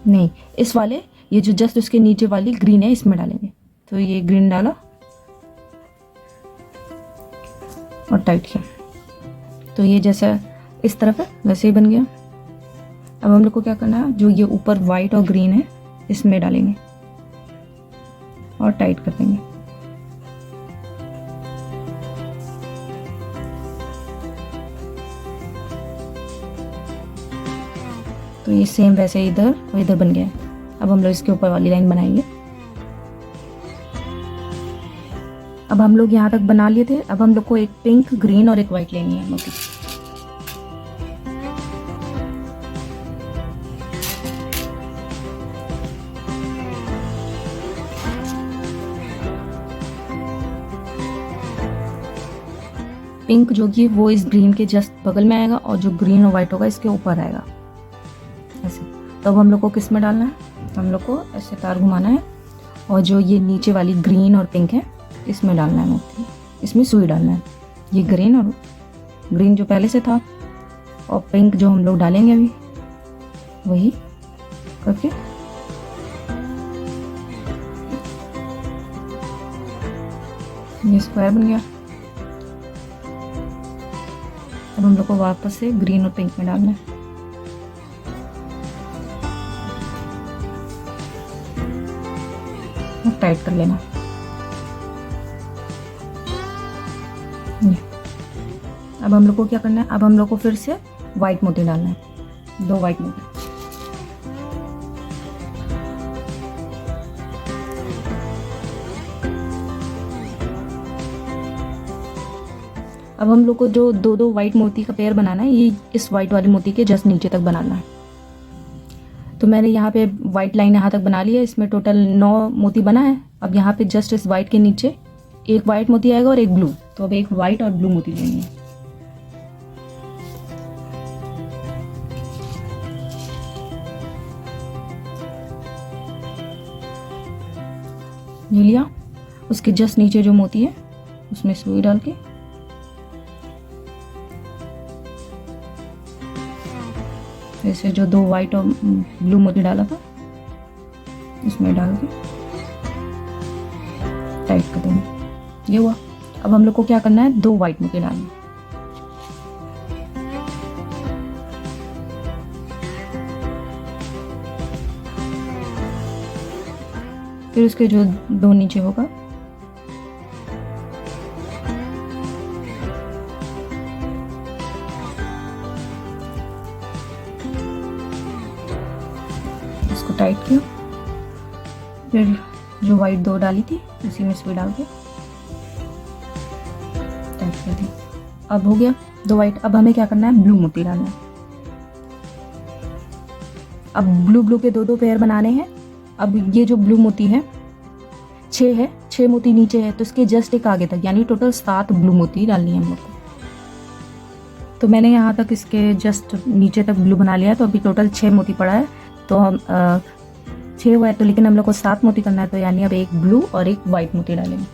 नहीं इस वाले, ये जो जस्ट उसके नीचे वाली ग्रीन है इसमें डालेंगे। तो ये ग्रीन डाला और टाइट किया, तो ये जैसा इस तरफ है वैसे ही बन गया। अब हम लोग को क्या करना है, जो ये ऊपर वाइट और ग्रीन है इसमें डालेंगे और टाइट कर देंगे। तो ये सेम वैसे इधर और इधर बन गया है। अब हम लोग इसके ऊपर वाली लाइन बनाएंगे। अब हम लोग यहाँ तक बना लिए थे। अब हम लोग को एक पिंक, ग्रीन और एक वाइट लेनी है मोती। पिंक जो कि वो इस ग्रीन के जस्ट बगल में आएगा, और जो ग्रीन और वाइट होगा इसके ऊपर आएगा ऐसे। तो अब हम लोग को किस में डालना है, हम लोग को ऐसे तार घुमाना है, और जो ये नीचे वाली ग्रीन और पिंक है इसमें डालना है मोती। इसमें सुई डालना है। ये ग्रीन और ग्रीन जो पहले से था, और पिंक जो हम लोग डालेंगे अभी, वही करके ये स्क्वायर बन गया। अब हम लोग को वापस से ग्रीन और पिंक में डालना है। और टाइट कर लेना। अब हम लोग को क्या करना है, अब हम लोग को फिर से वाइट मोती डालना है, 2 वाइट मोती। अब हम लोग को जो 2-2 वाइट मोती का पेयर बनाना है, ये इस वाइट वाली मोती के जस्ट नीचे तक बनाना है। तो मैंने यहाँ पे वाइट लाइन यहाँ तक बना ली है। इसमें टोटल 9 मोती बना है। अब यहाँ पे जस्ट इस वाइट के नीचे एक वाइट मोती आएगा और एक ब्लू। तो अब एक वाइट और ब्लू मोती लेनी है। ले लिया। उसके जस्ट नीचे जो मोती है उसमें सुई डाल के ऐसे जो 2 वाइट और ब्लू मोती डाला था इसमें डाल के टाइट कर देंगे। ये हुआ। अब हम लोग को क्या करना है, 2 वाइट मोती डालना। फिर उसके जो 2 नीचे होगा इसको टाइट किया, फिर जो वाइट 2 डाली थी उसी में सुई डाल के टाइट कर दी। अब हो गया 2 वाइट। अब हमें क्या करना है, ब्लू मोती डालना है। अब ब्लू के 2 पेयर बनाने हैं। अब ये जो ब्लू मोती है 6 मोती नीचे है, तो इसके जस्ट एक आगे तक, यानी टोटल 7 ब्लू मोती डालनी है हम लोग को। तो मैंने यहाँ तक इसके जस्ट नीचे तक ब्लू बना लिया, तो अभी टोटल 6 मोती पड़ा है। तो हम 6 हुआ है, तो लेकिन हम लोग को 7 मोती करना है, तो यानी अब एक ब्लू और एक वाइट मोती डालेंगे।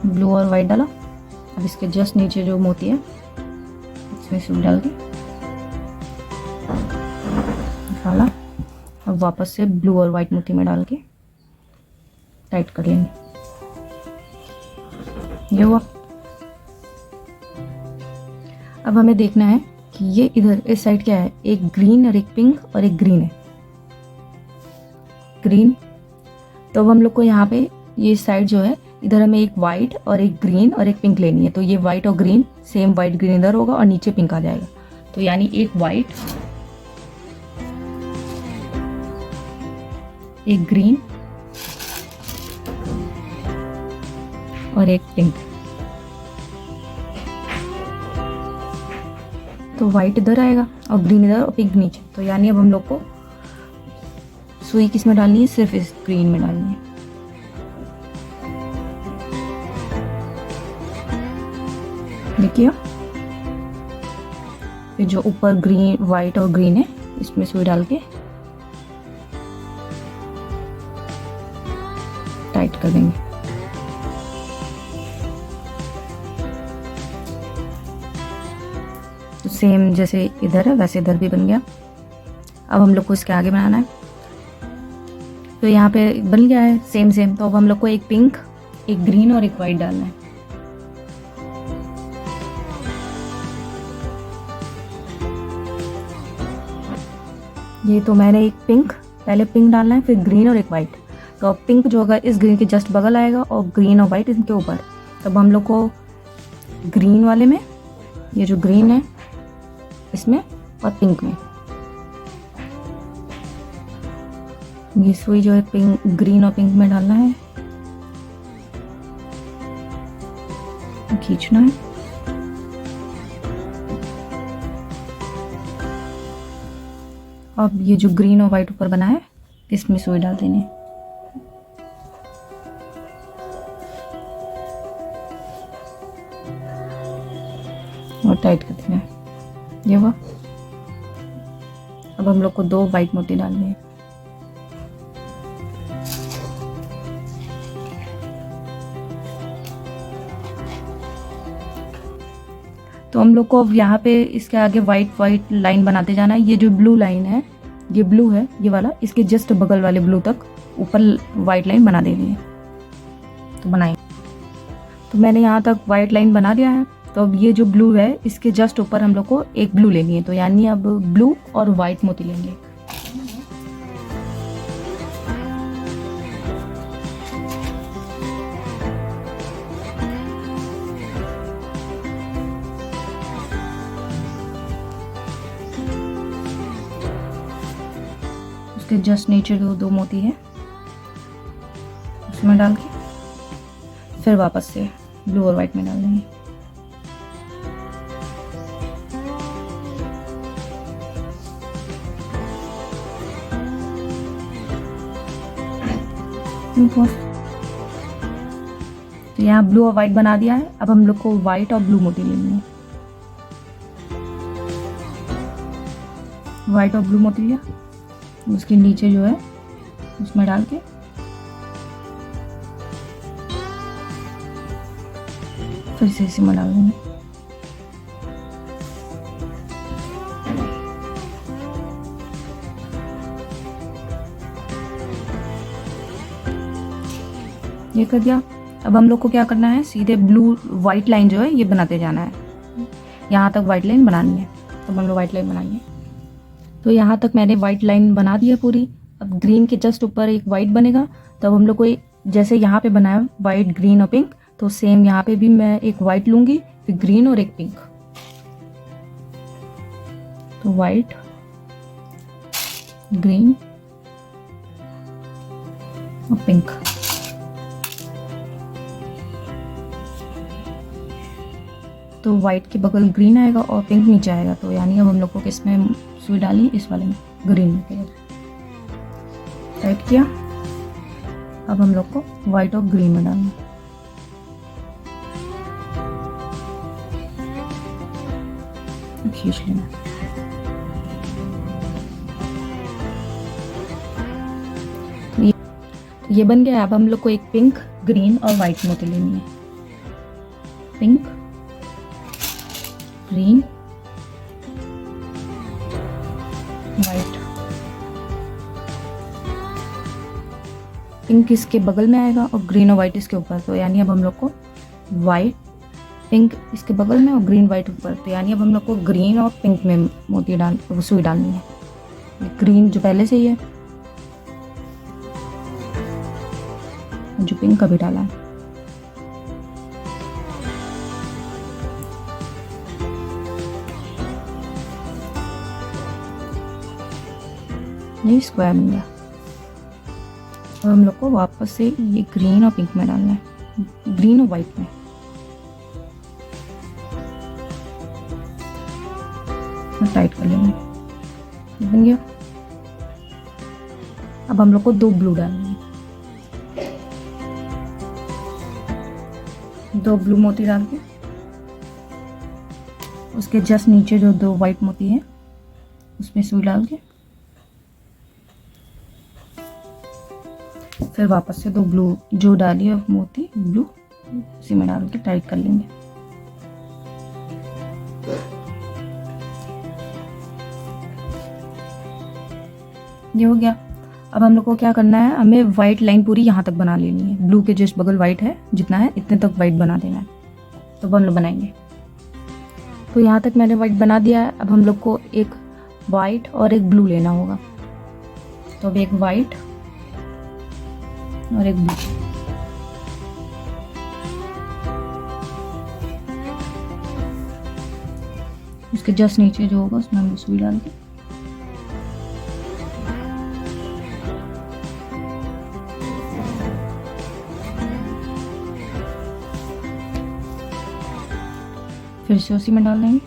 ब्लू और वाइट डाला। अब इसके जस्ट नीचे जो मोती है इसमें सुई डाल दी, डाला। अब वापस से ब्लू और वाइट मोती में डाल के टाइट कर लेंगे। ये हुआ। अब हमें देखना है कि ये इधर इस साइड क्या है, एक ग्रीन और एक पिंक और एक ग्रीन है, ग्रीन। तो अब हम लोग को यहाँ पे ये साइड जो है, इधर हमें एक वाइट और एक ग्रीन और एक पिंक लेनी है। तो ये वाइट और ग्रीन, सेम वाइट ग्रीन इधर होगा और नीचे पिंक आ जाएगा। तो यानी एक वाइट, एक ग्रीन और एक पिंक। तो वाइट इधर आएगा और ग्रीन इधर और पिंक नीचे। तो यानी अब हम लोग को सुई किस में डालनी है, सिर्फ इस ग्रीन में डालनी है। देखिए, फिर जो ऊपर ग्रीन, वाइट और ग्रीन है इसमें सुई डाल के टाइट कर देंगे। तो सेम जैसे इधर है वैसे इधर भी बन गया। अब हम लोग को इसके आगे बनाना है। तो यहाँ पे बन गया है सेम। तो अब हम लोग को एक पिंक, एक ग्रीन और एक वाइट डालना है। ये तो मैंने एक पिंक, पहले पिंक डालना है, फिर ग्रीन और एक वाइट। तो अब पिंक जो होगा इस ग्रीन के जस्ट बगल आएगा और ग्रीन और वाइट इनके ऊपर। तब हम लोग को ग्रीन वाले में, ये जो ग्रीन है इसमें और पिंक में, ये सुई जो है पिंक, ग्रीन और पिंक में डालना है, खींचना है। अब ये जो ग्रीन और वाइट ऊपर बना है इसमें सुई डाल देनी है। और टाइट कर देना है। ये हुआ। अब हम लोग को 2 वाइट मोती डालने हैं। तो हम लोग को अब यहाँ पे इसके आगे वाइट लाइन बनाते जाना है। ये जो ब्लू लाइन है, ये ब्लू है ये वाला, इसके जस्ट बगल वाले ब्लू तक ऊपर वाइट लाइन बना देनी है। तो बनाएंगे। तो मैंने यहाँ तक वाइट लाइन बना दिया है। तो अब ये जो ब्लू है इसके जस्ट ऊपर हम लोग को एक ब्लू लेनी है। तो यानी अब ब्लू और वाइट मोती लेंगे। उसके जस्ट नीचे जो 2 मोती है उसमें डाल के फिर वापस से ब्लू और वाइट में डाल देंगे। तो यहाँ ब्लू और वाइट बना दिया है। अब हम लोग को वाइट और ब्लू मोती लेनी है। वाइट और ब्लू मोती लिया, उसके नीचे जो है उसमें डाल के फिर से इसी में डाल देंगे। ये कर दिया। अब हम लोग को क्या करना है, सीधे ब्लू वाइट लाइन जो है ये बनाते जाना है। यहाँ तक वाइट लाइन बनानी है। तो हम लोग वाइट लाइन बनाएंगे। तो यहाँ तक मैंने वाइट लाइन बना दी है पूरी। अब ग्रीन के जस्ट ऊपर एक वाइट बनेगा, तब हम लोग को जैसे यहाँ पे बनाया वाइट ग्रीन और पिंक, तो सेम यहाँ पे भी मैं एक वाइट लूँगी, फिर ग्रीन और एक पिंक। तो वाइट, ग्रीन और पिंक। तो वाइट के बगल ग्रीन आएगा और पिंक नीचे आएगा। तो यानी अब हम लोग को किस में सुई डाली, इस वाले में, ग्रीन में टाइट किया। अब हम लोग को वाइट और ग्रीन में डालना। खींच लेना। तो ये बन गया। अब हम लोग को एक पिंक, ग्रीन और वाइट मोती लेनी है। Pink, green, white. पिंक इसके बगल में आएगा और ग्रीन और वाइट इसके ऊपर। तो यानी अब हम लोग को वाइट, पिंक इसके बगल में और ग्रीन वाइट ऊपर। तो यानी अब हम लोग को ग्रीन और पिंक में मोती सुई डालनी है। ग्रीन जो पहले से ही है, जो पिंक अभी डाला है। ये स्क्वायर बन गया। और हम लोग को वापस से ये ग्रीन और पिंक में डालना है, ग्रीन और वाइट में। टाइट कर लेंगे। बन गया। अब हम लोग को 2 ब्लू डालने हैं। 2 ब्लू मोती डाल के उसके जस्ट नीचे जो 2 वाइट मोती हैं उसमें सुई डाल के फिर वापस से 2 ब्लू जो डाली है मोती ब्लू उसी में डाल के टाइट कर लेंगे। ये हो गया। अब हम लोग को क्या करना है, हमें वाइट लाइन पूरी यहाँ तक बना लेनी है। ब्लू के जस्ट बगल वाइट है, जितना है इतने तक वाइट बना देना है। तो अब हम लोग बनाएंगे। तो यहाँ तक मैंने वाइट बना दिया है। अब हम लोग को एक वाइट और एक ब्लू लेना होगा। तो अब एक वाइट और एक ब्लू। उसके जस्ट नीचे जो होगा उसमें हम सुई डाल के फिर से उसी में डाल देंगे।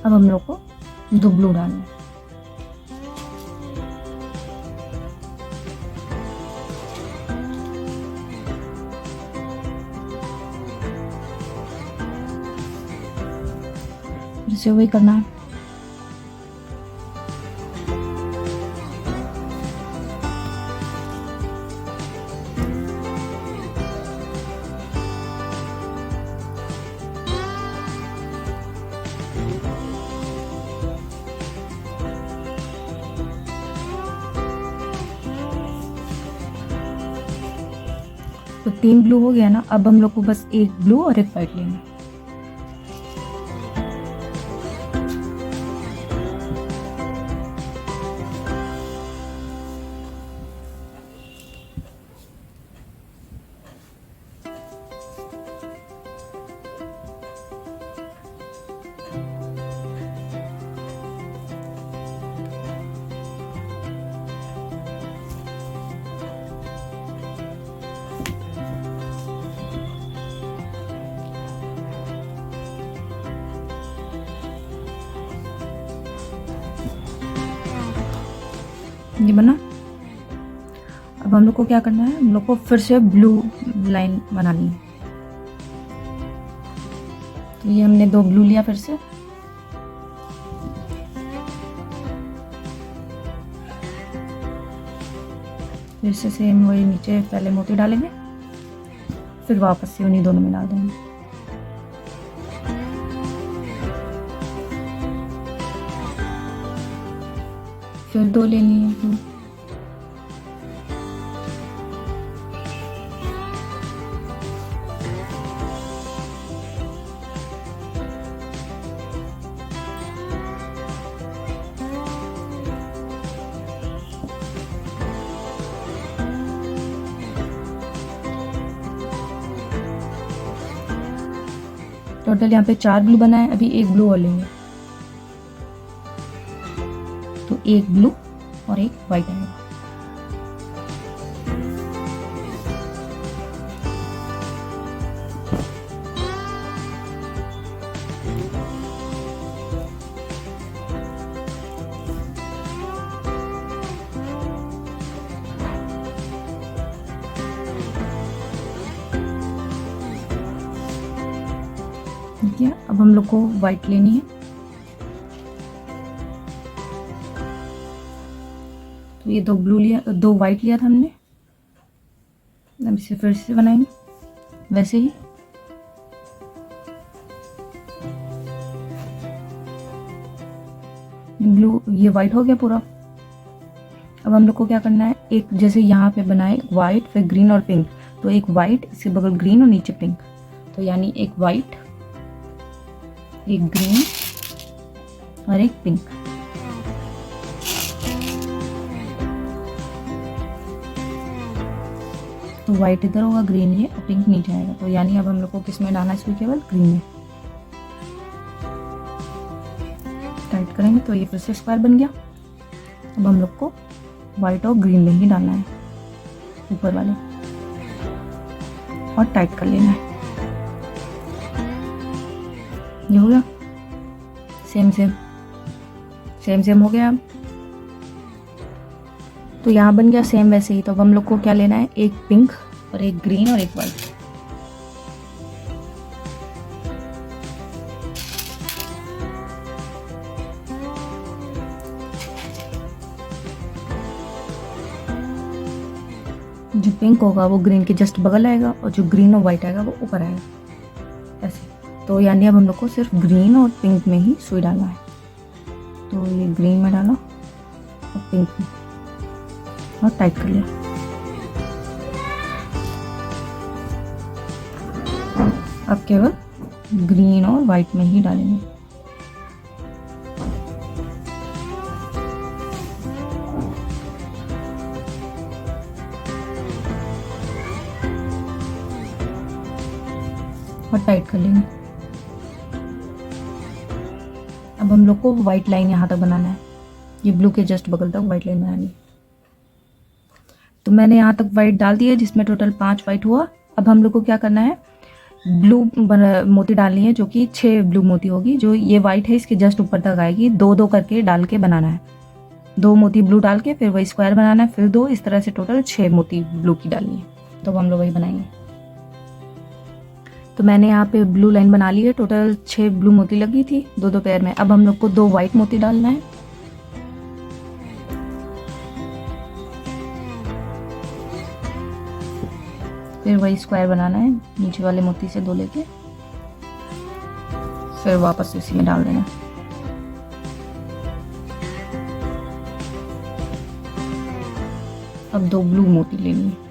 अब हम लोग को 2 ब्लू डालना है। फिर से वही करना है। तो 3 ब्लू हो गया ना। अब हम लोग को बस एक ब्लू और एक वाइट लेना है। ये बना। अब हम लोग को क्या करना है, हम लोग को फिर से ब्लू लाइन बनानी है। तो ये हमने 2 ब्लू लिया फिर से सेम वही नीचे पहले मोती डालेंगे, फिर वापस से उन्हीं दोनों में डाल देंगे। फिर 2 लेनी है ब्लू। टोटल यहाँ पे 4 ब्लू बना है, अभी एक ब्लू और लेंगे। तो एक ब्लू और एक वाइट आएगा। ठीक है, अब हम लोग को वाइट लेनी है। तो ये 2 ब्लू लिया, 2 वाइट लिया था हमने। अब इसे फिर से बनाएंगे वैसे ही। ब्लू, ये वाइट हो गया पूरा। अब हम लोग को क्या करना है, एक जैसे यहाँ पे बनाए वाइट, फिर ग्रीन और पिंक। तो एक वाइट, इसके बगल ग्रीन और नीचे पिंक। तो यानी एक वाइट, एक ग्रीन और एक पिंक। तो वाइट इधर होगा, ग्रीन ये और पिंक नीचे आएगा। तो यानी अब हम लोग को किस में डालना है, इसमें केवल ग्रीन में। टाइट करेंगे तो ये फिर से स्क्वायर बन गया। अब हम लोग को वाइट और ग्रीन में ही डालना है ऊपर वाले, और टाइट कर लेना है। ये हो गया, सेम सेम हो गया। तो यहाँ बन गया सेम वैसे ही। तो अब हम लोग को क्या लेना है, एक पिंक और एक ग्रीन और एक वाइट। जो पिंक होगा वो ग्रीन के जस्ट बगल आएगा, और जो ग्रीन और वाइट आएगा वो ऊपर आएगा ऐसे। तो यानी अब हम लोग को सिर्फ ग्रीन और पिंक में ही सुई डालना है। तो ये ग्रीन में डाला और पिंक में, और टाइट कर लिया। अब केवल ग्रीन और वाइट में ही डालेंगे। और टाइट कर लेंगे। अब हम लोग को व्हाइट लाइन यहाँ तक बनाना है, ये ब्लू के जस्ट बगल तक व्हाइट लाइन बनानी है। तो मैंने यहाँ तक व्हाइट डाल दिया, जिसमें टोटल 5 व्हाइट हुआ। अब हम लोग को क्या करना है, ब्लू मोती डालनी है, जो कि 6 ब्लू मोती होगी। जो ये व्हाइट है इसके जस्ट ऊपर तक आएगी। 2-2 करके डाल के बनाना है। 2 मोती ब्लू डाल के फिर वही स्क्वायर बनाना है, फिर 2, इस तरह से टोटल 6 मोती ब्लू की डालनी है। तो हम लोग वही बनाएंगे। तो मैंने यहाँ पे ब्लू लाइन बना ली है, टोटल 6 ब्लू मोती लगी थी 2-2 पेयर में। अब हम लोग को 2 व्हाइट मोती डालना है। फिर वही स्क्वायर बनाना है, नीचे वाले मोती से 2 लेके फिर वापस इसी में डाल देना। अब 2 ब्लू मोती लेनी है।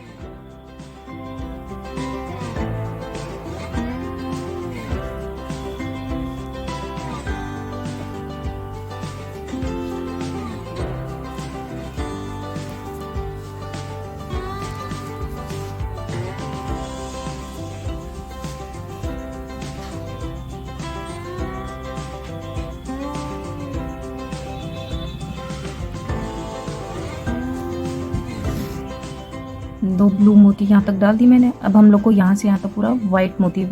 दो ब्लू मोती यहाँ तक डाल दी मैंने। अब हम लोग को यहाँ से यहाँ तक पूरा वाइट मोती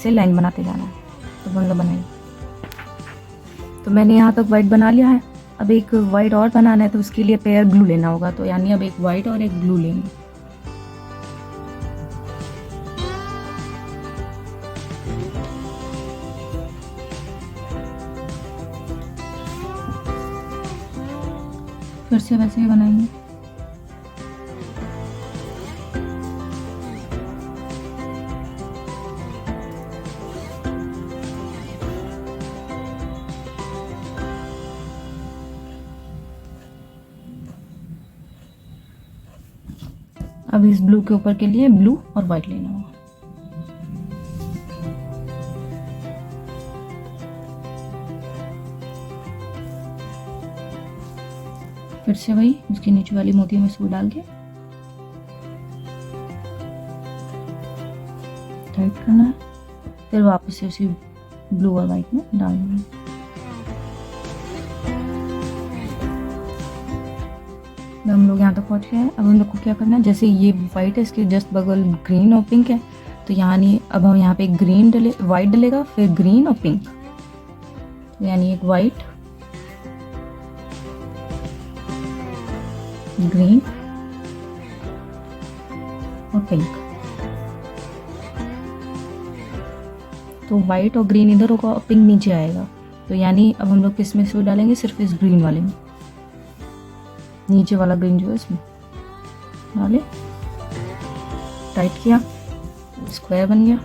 से लाइन बनाते जाना है। तो हम लोग बनाएंगे। तो मैंने यहाँ तक वाइट बना लिया है। अब एक वाइट और बनाना है, तो उसके लिए पेयर ब्लू लेना होगा। तो यानी अब एक वाइट और एक ब्लू लेंगे। फिर से वैसे ही बनाएंगे। अब इस ब्लू के ऊपर के लिए ब्लू और वाइट लेना होगा। फिर से वही उसके नीचे वाली मोती में सुई डाल के टाइट करना है। फिर वापस से उसी ब्लू और वाइट में डाल देंगे। हम लोग यहाँ तक पहुँच गए हैं। अब हम लोग को क्या करना है, जैसे ये वाइट है इसके जस्ट बगल ग्रीन और पिंक है, तो यानी अब हम यहाँ पे ग्रीन डले, वाइट डलेगा, फिर ग्रीन और पिंक, तो यानी एक वाइट, ग्रीन और पिंक। तो वाइट और ग्रीन इधर होगा और पिंक नीचे आएगा, तो यानी अब हम लोग किस में से डालेंगे, सिर्फ इस ग्रीन वाले में, नीचे वाला ग्रीन जो है इसमें डाले, टाइट किया, स्क्वायर बन गया।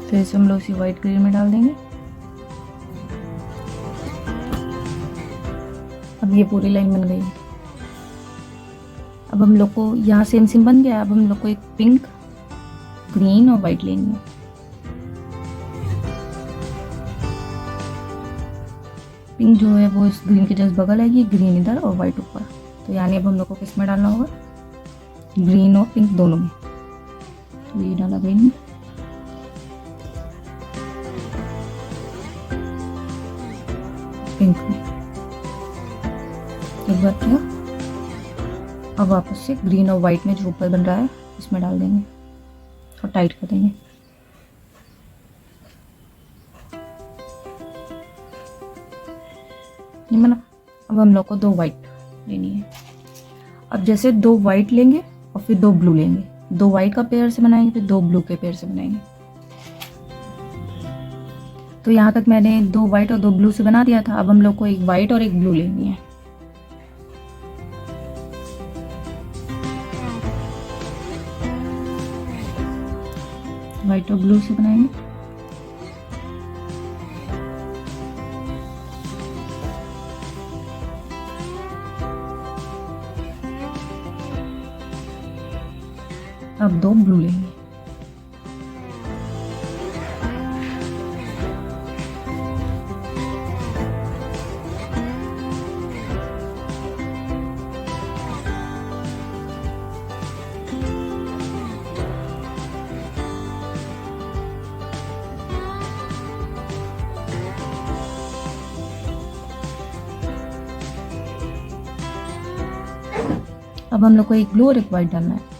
फिर इसे हम लोग इसी वाइट ग्रीन में डाल देंगे। अब ये पूरी लाइन बन गई। अब हम लोग को यहाँ सेम सेम बन गया। अब हम लोग को एक पिंक, ग्रीन और वाइट लेनी है। पिंक जो है वो इस ग्रीन के जस्ट बगल आएगी, ग्रीन इधर और वाइट ऊपर, तो यानी अब हम लोग को किस में डालना होगा, ग्रीन और पिंक दोनों में। तो ये डाला ग्रीन में, पिंक में, एक बार किया। अब वापस से ग्रीन और वाइट में जो ऊपर बन रहा है इसमें डाल देंगे और टाइट कर देंगे। ये बना। अब हम लोग को 2 वाइट लेनी है। अब जैसे 2 वाइट लेंगे और फिर 2 ब्लू लेंगे, 2 वाइट का पेयर से बनाएंगे, फिर 2 ब्लू के पेयर से बनाएंगे। तो यहाँ तक मैंने 2 वाइट और 2 ब्लू से बना दिया था। अब हम लोग को एक वाइट और एक ब्लू लेनी है। वाइट और ब्लू से बनाएंगे। अब 2 ब्लू लेंगे। अब हम लोग को एक ब्लू और एक वाइट डालना है।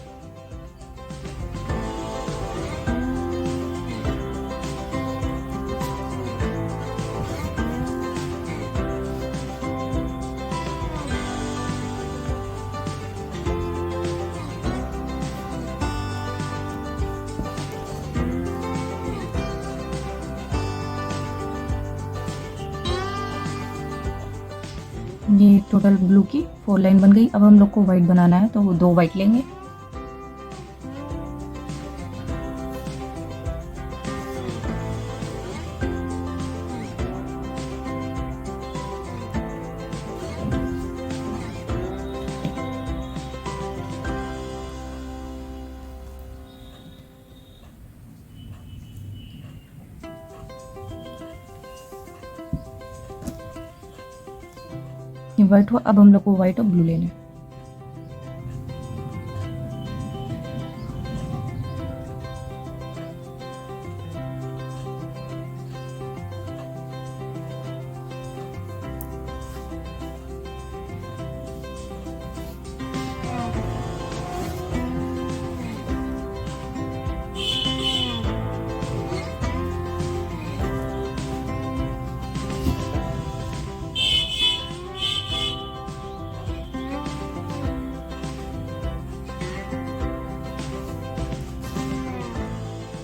ये टोटल ब्लू की 4 लाइन बन गई। अब हम लोग को वाइट बनाना है, तो वो 2 वाइट लेंगे। ये वाइट हुआ। अब हम लोग को वाइट और ब्लू लेना है।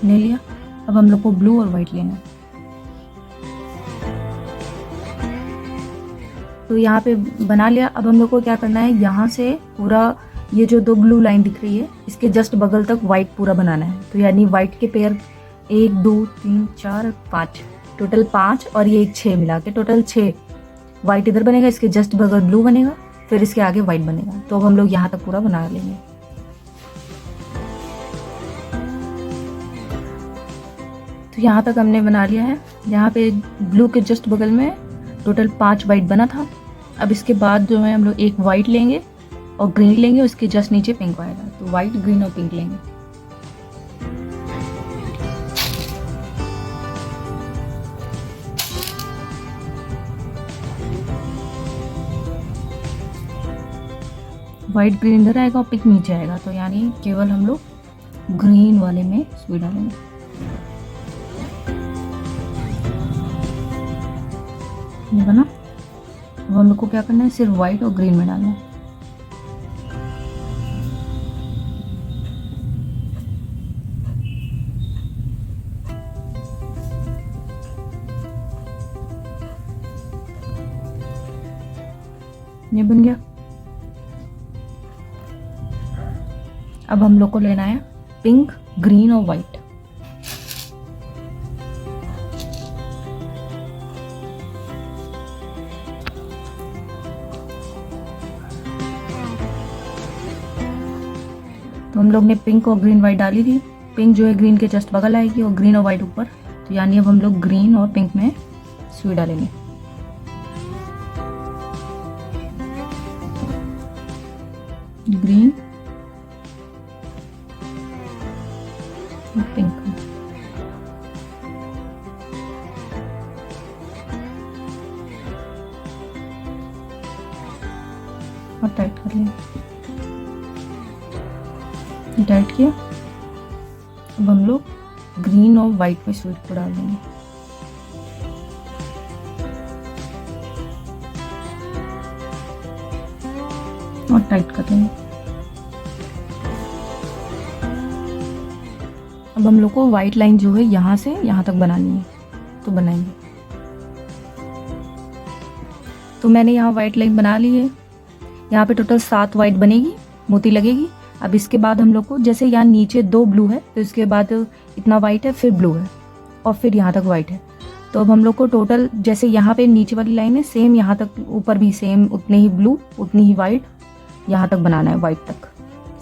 ले लिया। अब हम लोग को ब्लू और वाइट लेना है। तो यहाँ पे बना लिया। अब हम लोग को क्या करना है, यहाँ से पूरा ये जो 2 ब्लू लाइन दिख रही है इसके जस्ट बगल तक वाइट पूरा बनाना है। तो यानी वाइट के पेयर 1 2 3 4 5, टोटल 5 और ये एक 6 मिला के टोटल 6 वाइट इधर बनेगा, इसके जस्ट बगल ब्लू बनेगा, फिर इसके आगे वाइट बनेगा। तो अब हम लोग यहाँ तक पूरा बना लेंगे। तो यहाँ तक हमने बना लिया है। यहाँ पे ब्लू के जस्ट बगल में टोटल 5 वाइट बना था। अब इसके बाद जो है हम लोग एक वाइट लेंगे और ग्रीन लेंगे, उसके जस्ट नीचे पिंक आएगा, तो वाइट, ग्रीन और पिंक लेंगे। वाइट ग्रीन इधर आएगा और पिंक नीचे आएगा, तो यानी केवल हम लोग ग्रीन वाले में सुई डालेंगे। ये बना। अब हम लोग को क्या करना है, सिर्फ वाइट और ग्रीन में डालना है। ये बन गया। अब हम लोग को लेना है पिंक, ग्रीन और वाइट। तो हम लोग ने पिंक और ग्रीन वाइट डाली थी। पिंक जो है ग्रीन के जस्ट बगल आएगी और ग्रीन और वाइट ऊपर, तो यानी अब हम लोग ग्रीन और पिंक में सुई डालेंगे। Green pink. और टाइट कर लेंगे। टाइट किया। अब हम लोग ग्रीन और वाइट में स्वीट को डाल देंगे। और टाइट कर लेंगे। अब हम लोग को वाइट लाइन जो है यहाँ से यहाँ तक बनानी है, तो बनाएंगे। तो मैंने यहाँ वाइट लाइन बना ली है। यहाँ पे टोटल 7 वाइट बनेगी, मोती लगेगी। अब इसके बाद हम लोग को, जैसे यहाँ नीचे 2 ब्लू है, तो इसके बाद इतना वाइट है, फिर ब्लू है और फिर यहाँ तक वाइट है। तो अब हम लोग को टोटल, जैसे यहाँ पे नीचे वाली लाइन है, सेम यहाँ तक ऊपर भी सेम उतने ही ब्लू, उतनी ही वाइट, यहाँ तक बनाना है वाइट तक।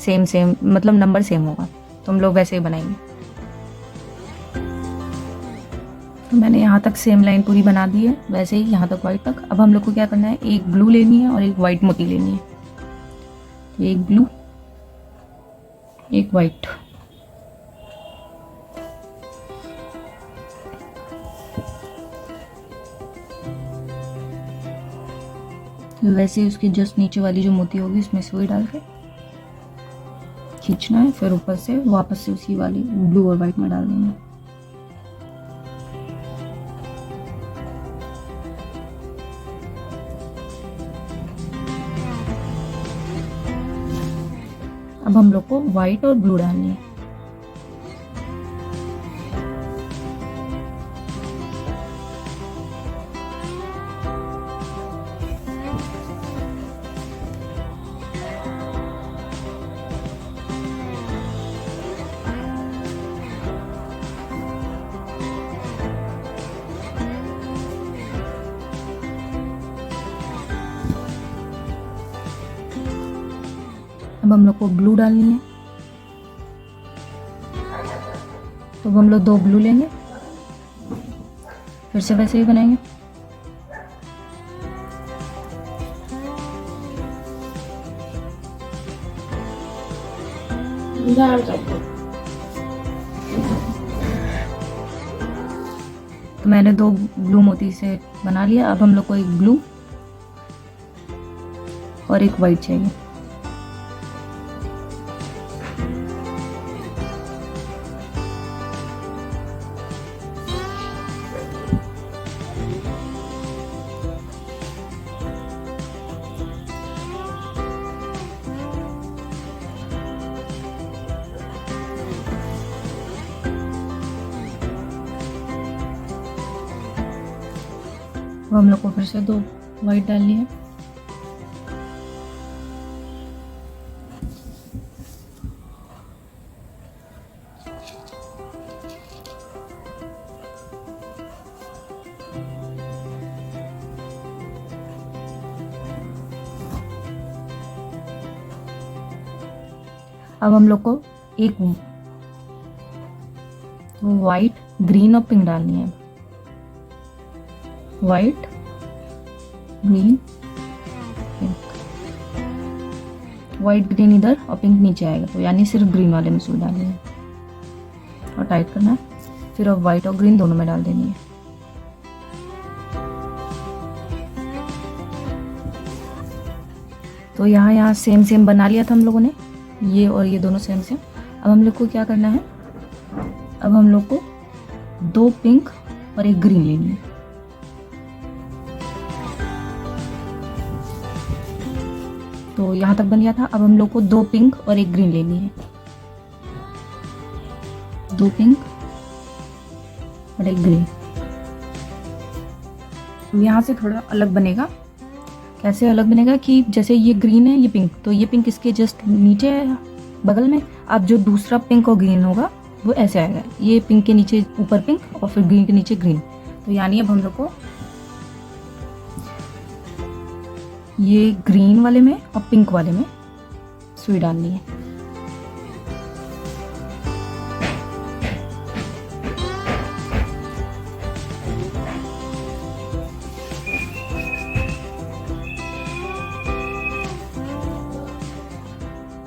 सेम मतलब नंबर सेम होगा, तो हम लोग वैसे ही बनाएंगे। तो मैंने यहाँ तक सेम लाइन पूरी बना दी है, वैसे ही यहाँ तक वाइट तक। अब हम लोग को क्या करना है, एक ब्लू लेनी है और एक वाइट मोती लेनी है। एक ब्लू, एक वाइट। वैसे उसके जस्ट नीचे वाली जो मोती होगी उसमें सुई डाल के खींचना है, फिर ऊपर से वापस से उसी वाली ब्लू और वाइट में डाल देंगे। अब हम लोग को वाइट और ब्लू डालनी है। अब हम लोग को ब्लू डालनी है, तो अब हम लोग 2 ब्लू लेंगे, फिर से वैसे ही बनाएंगे। तो मैंने 2 ब्लू मोती से बना लिया। अब हम लोग को एक ब्लू और एक वाइट चाहिए। अब हम लोग को फिर से 2 वाइट डालनी है। अब हम लोग को एक वाइट, ग्रीन और पिंक डालनी है। White, green, pink. White green इधर और पिंक नीचे आएगा, तो यानी सिर्फ ग्रीन वाले में सुई डालनी है और टाइट करना है। फिर अब वाइट और ग्रीन दोनों में डाल देनी है। तो यहाँ सेम सेम बना लिया था हम लोगों ने, ये और ये दोनों सेम सेम। अब हम लोग को क्या करना है, अब हम लोग को 2 पिंक और 1 ग्रीन लेनी है। तो यहाँ तक बन गया था। अब हम लोग को 2 पिंक और 1 ग्रीन लेनी है। 2 पिंक और 1 ग्रीन। यहाँ से थोड़ा अलग बनेगा। कैसे अलग बनेगा कि जैसे ये ग्रीन है, ये पिंक, तो ये पिंक इसके जस्ट नीचे है बगल में। अब जो दूसरा पिंक और ग्रीन होगा वो ऐसे आएगा, ये पिंक के नीचे ऊपर पिंक और फिर ग्रीन के नीचे ग्रीन। तो यानी अब हम लोग को ये ग्रीन वाले में और पिंक वाले में सुई डालनी है।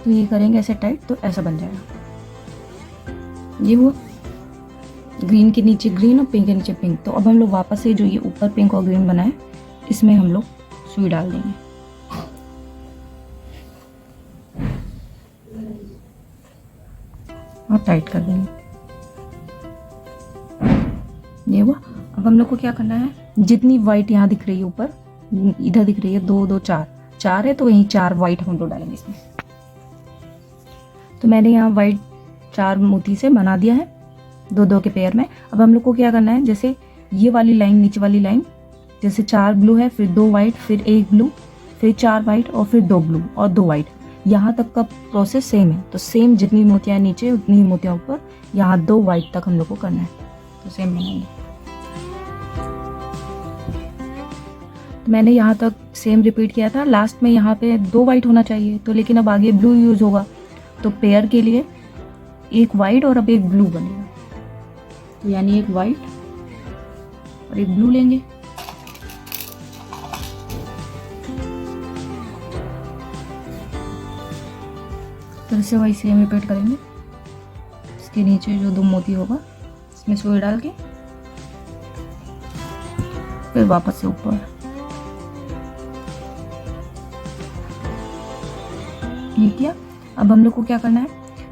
तो ये करेंगे ऐसे टाइट, तो ऐसा बन जाएगा। ये वो ग्रीन के नीचे ग्रीन और पिंक के नीचे पिंक। तो अब हम लोग वापस से जो ये ऊपर पिंक और ग्रीन बना है, इसमें हम लोग सुई डाल देंगे और टाइट कर देंगे। ये हुआ। अब हम लोग को क्या करना है, जितनी वाइट यहाँ दिख रही है ऊपर, इधर दिख रही है 2 2 4 है, तो वहीं 4 वाइट हम लोग डालेंगे इसमें। तो मैंने यहाँ वाइट 4 मोती से बना दिया है 2 2 के पेयर में। अब हम लोग को क्या करना है, जैसे ये वाली लाइन, नीचे वाली लाइन, जैसे 4 ब्लू है, फिर 2 वाइट, फिर 1 ब्लू, फिर 4 वाइट और फिर 2 ब्लू और 2 वाइट, यहाँ तक का प्रोसेस सेम है। तो सेम जितनी मोतियाँ नीचे उतनी ही मोतियाँ ऊपर, यहाँ 2 वाइट तक हम लोग को करना है। तो सेम बनाएंगे। तो मैंने यहाँ तक सेम रिपीट किया था। लास्ट में यहाँ पे 2 वाइट होना चाहिए, तो लेकिन अब आगे ब्लू यूज़ होगा, तो पेयर के लिए 1 वाइट और अब 1 ब्लू बनेगा। तो यानी 1 वाइट और 1 ब्लू लेंगे। फिर से वही सेम रिपीट करेंगे। इसके नीचे जो 2 मोती होगा इसमें सुई डाल के फिर वापस से ऊपर। ये किया। अब हम लोग को क्या करना है,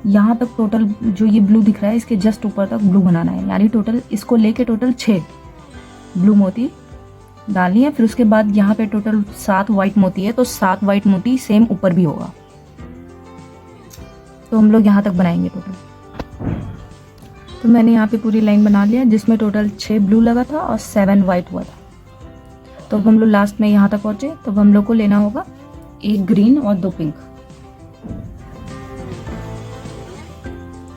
यहाँ तक टोटल जो ये ब्लू दिख रहा है इसके जस्ट ऊपर तक ब्लू बनाना है। यानी टोटल इसको लेके टोटल 6 ब्लू मोती डालनी है। फिर उसके बाद यहाँ पे टोटल 7 वाइट मोती है, तो 7 वाइट मोती सेम ऊपर भी होगा। तो हम लोग यहाँ तक बनाएंगे टोटल। तो मैंने यहाँ पे पूरी लाइन बना लिया, जिसमें टोटल 6 ब्लू लगा था और 7 वाइट हुआ था। तो अब हम लोग लास्ट में यहाँ तक पहुँचे। तो हम लोग को लेना होगा 1 ग्रीन और 2 पिंक।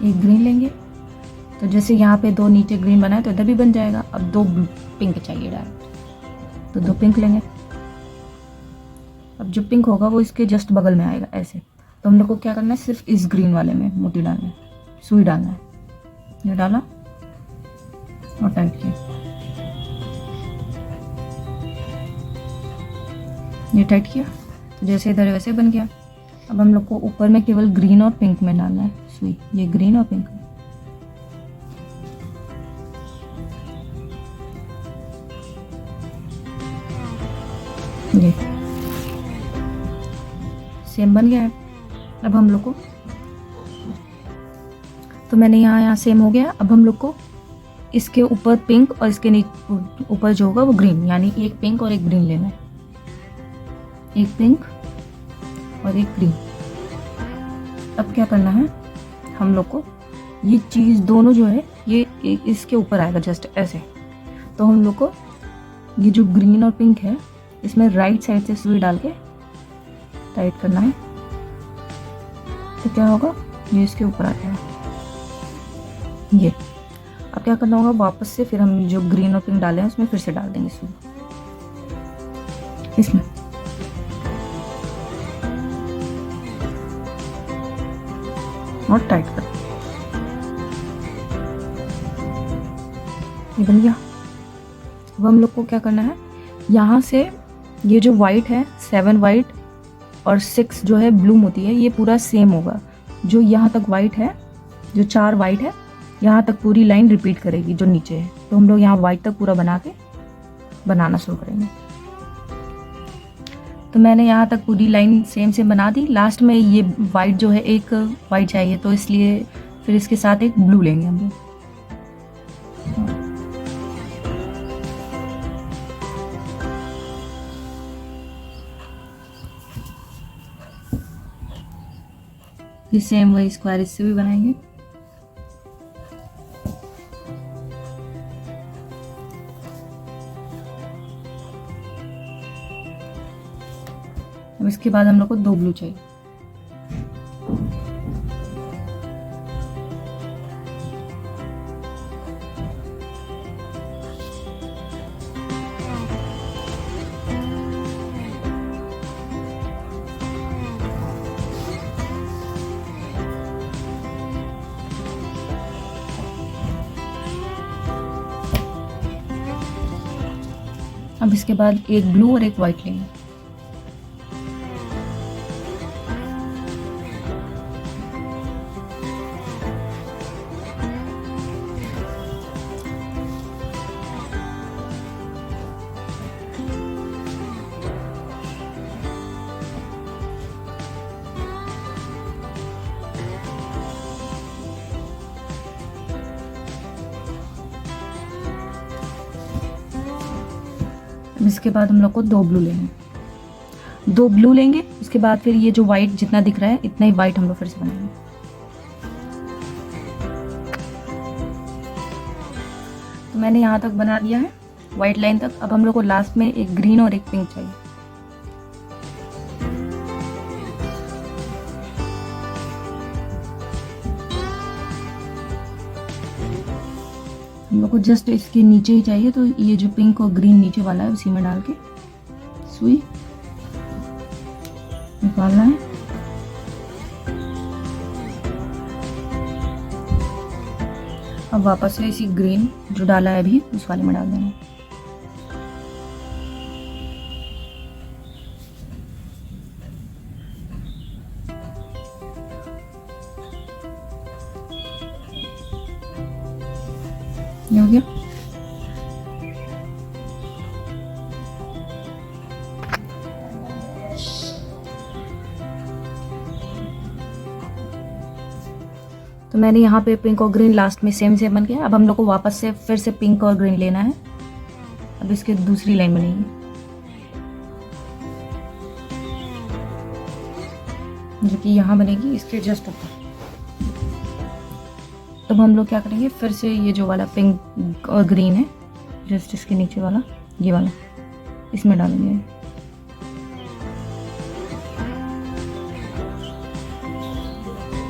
1 ग्रीन लेंगे, तो जैसे यहाँ पे 2 नीचे ग्रीन बना है तो इधर भी बन जाएगा। अब 2 पिंक चाहिए डायरेक्ट, तो 2 पिंक लेंगे। अब जो पिंक होगा वो इसके जस्ट बगल में आएगा ऐसे। तो हम लोग को क्या करना है, सिर्फ इस ग्रीन वाले में मोती डालना है, सुई डालना है। ये डाला और टाइट किया। ये टाइट किया, तो जैसे इधर वैसे बन गया। अब हम लोग को ऊपर में केवल ग्रीन और पिंक में डालना है सुई। ये ग्रीन और पिंक। ये सेम बन गया है। अब हम लोग को, तो मैंने यहाँ सेम हो गया। अब हम लोग को इसके ऊपर पिंक और इसके नीचे ऊपर जो होगा वो ग्रीन, यानी 1 पिंक और 1 ग्रीन लेना है। 1 पिंक और 1 ग्रीन। अब क्या करना है, हम लोग को ये चीज़ दोनों जो है ये इसके ऊपर आएगा जस्ट ऐसे। तो हम लोग को ये जो ग्रीन और पिंक है इसमें राइट साइड से सुई डाल के टाइट करना है। तो क्या होगा, ये इसके ऊपर आ जाएगा ये। अब क्या करना होगा, वापस से फिर हम जो ग्रीन और पिंक डाले हैं उसमें फिर से डाल देंगे सुई इसमें। और टाइट कर, ये बन गया। अब हम लोग को क्या करना है, यहाँ से ये जो वाइट है 7 वाइट और 6 जो है ब्लू मोती है, ये पूरा सेम होगा। जो यहाँ तक वाइट है, जो 4 वाइट है, यहाँ तक पूरी लाइन रिपीट करेगी जो नीचे है। तो हम लोग यहाँ वाइट तक पूरा बनाना शुरू करेंगे। तो मैंने यहाँ तक पूरी लाइन सेम बना दी। लास्ट में ये वाइट जो है, एक वाइट चाहिए, तो इसलिए फिर इसके साथ एक ब्लू लेंगे हम लोग। फिर सेम वही स्क्वायर इससे भी बनाएंगे। अब इसके बाद हम लोग को 2 ब्लू चाहिए। अब इसके बाद एक ब्लू और एक वाइट लेंगे। इसके बाद हम लोग को 2 ब्लू लेंगे। 2 ब्लू लेंगे, उसके बाद फिर ये जो वाइट जितना दिख रहा है, इतना ही वाइट हम लोग फिर से बनाएंगे। तो मैंने यहाँ तक बना दिया है, वाइट लाइन तक। अब हम लोग को लास्ट में एक ग्रीन और एक पिंक चाहिए। हम लोग को जस्ट इसके नीचे ही चाहिए, तो ये जो पिंक और ग्रीन नीचे वाला है उसी में डाल के सुई निकालना है। अब वापस से इसी ग्रीन जो डाला है अभी उस वाले में डाल देना। ये हो गया। तो मैंने यहाँ पे पिंक और ग्रीन लास्ट में सेम बन गया। अब हम लोग को वापस से फिर से पिंक और ग्रीन लेना है। अब इसके दूसरी लाइन बनेगी, जो कि यहाँ बनेगी इसके जस्ट ऊपर। तब हम लोग क्या करेंगे, फिर से ये जो वाला पिंक और ग्रीन है जस्ट इसके नीचे वाला, ये वाला इसमें डालेंगे।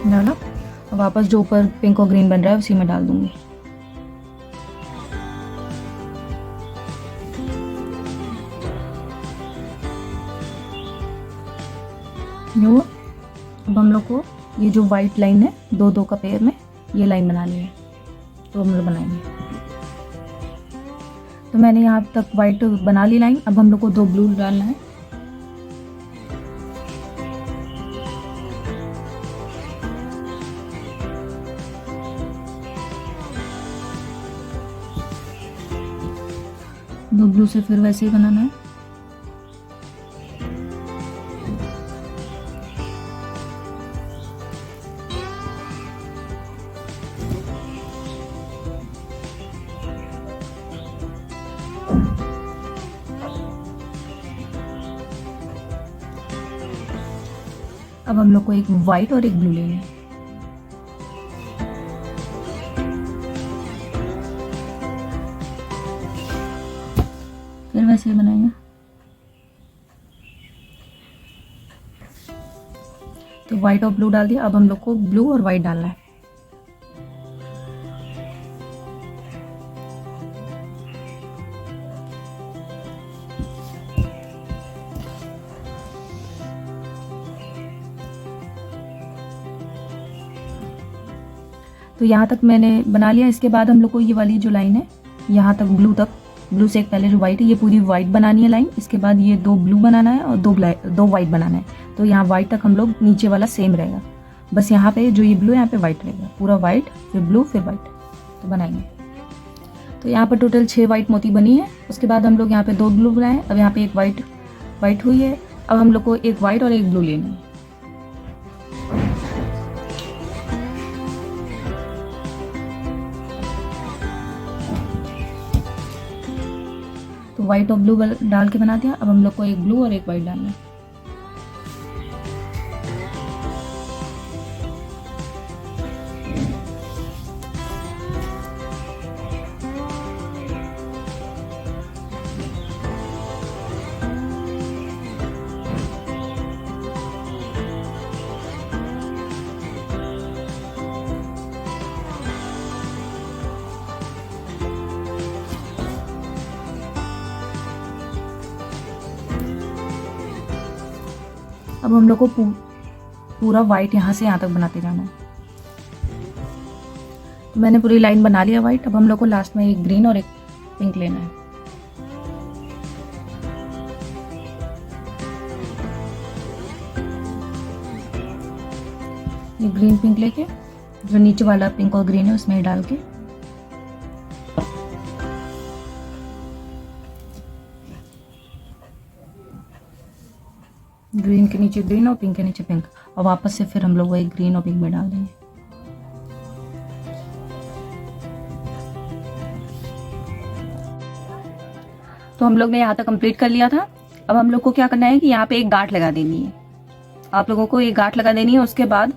डाला। अब वापस जो ऊपर पिंक और ग्रीन बन रहा है उसी में डाल दूंगी। यो अब हम लोग को ये जो वाइट लाइन है, 2-2 का पेयर में ये लाइन बनानी है, तो हम लोग बनाएंगे। तो मैंने यहाँ तक वाइट बना ली लाइन। अब हम लोग को 2 ब्लू डालना है। दो ब्लू से फिर वैसे ही बनाना है। अब हम लोग को एक वाइट और एक ब्लू लेना है। फिर वैसे ही बनाएंगे। तो वाइट और ब्लू डाल दिया। अब हम लोग को ब्लू और वाइट डालना है। तो यहाँ तक मैंने बना लिया। इसके बाद हम लोग को ये वाली जो लाइन है यहाँ तक ब्लू तक ब्लू से एक पहले जो वाइट है, ये पूरी वाइट बनानी है लाइन, इसके बाद ये 2 ब्लू बनाना है और 2 वाइट बनाना है। तो यहाँ वाइट तक हम लोग नीचे वाला सेम रहेगा, बस यहाँ पे जो ये ब्लू है यहाँ पे वाइट रहेगा, पूरा वाइट फिर ब्लू फिर वाइट, तो बनाएंगे। तो यहाँ पर टोटल 6 वाइट मोती बनी है। उसके बाद हम लोग यहाँ पे 2 ब्लू बनाए, अब यहाँ पे एक वाइट हुई है। अब हम लोग को एक वाइट और एक ब्लू लेनी है। तो वाइट और ब्लू डाल के बना दिया। अब हम लोग को एक ब्लू और एक वाइट डालना है। अब हम लोग को पूरा वाइट यहाँ से यहाँ तक बनाते जाना है। तो मैंने पूरी लाइन बना लिया वाइट। अब हम लोग को लास्ट में एक ग्रीन और एक पिंक लेना है। ये ग्रीन पिंक लेके जो नीचे वाला पिंक और ग्रीन है उसमें डाल के ग्रीन के नीचे ग्रीन और पिंक के नीचे पिंक, और वापस से फिर हम लोग वही ग्रीन और पिंक में डाल देंगे। तो हम लोग ने यहाँ तक कंप्लीट कर लिया था। अब हम लोग को क्या करना है कि यहाँ पे एक गांठ लगा देनी है। आप लोगों को एक गांठ लगा देनी है। उसके बाद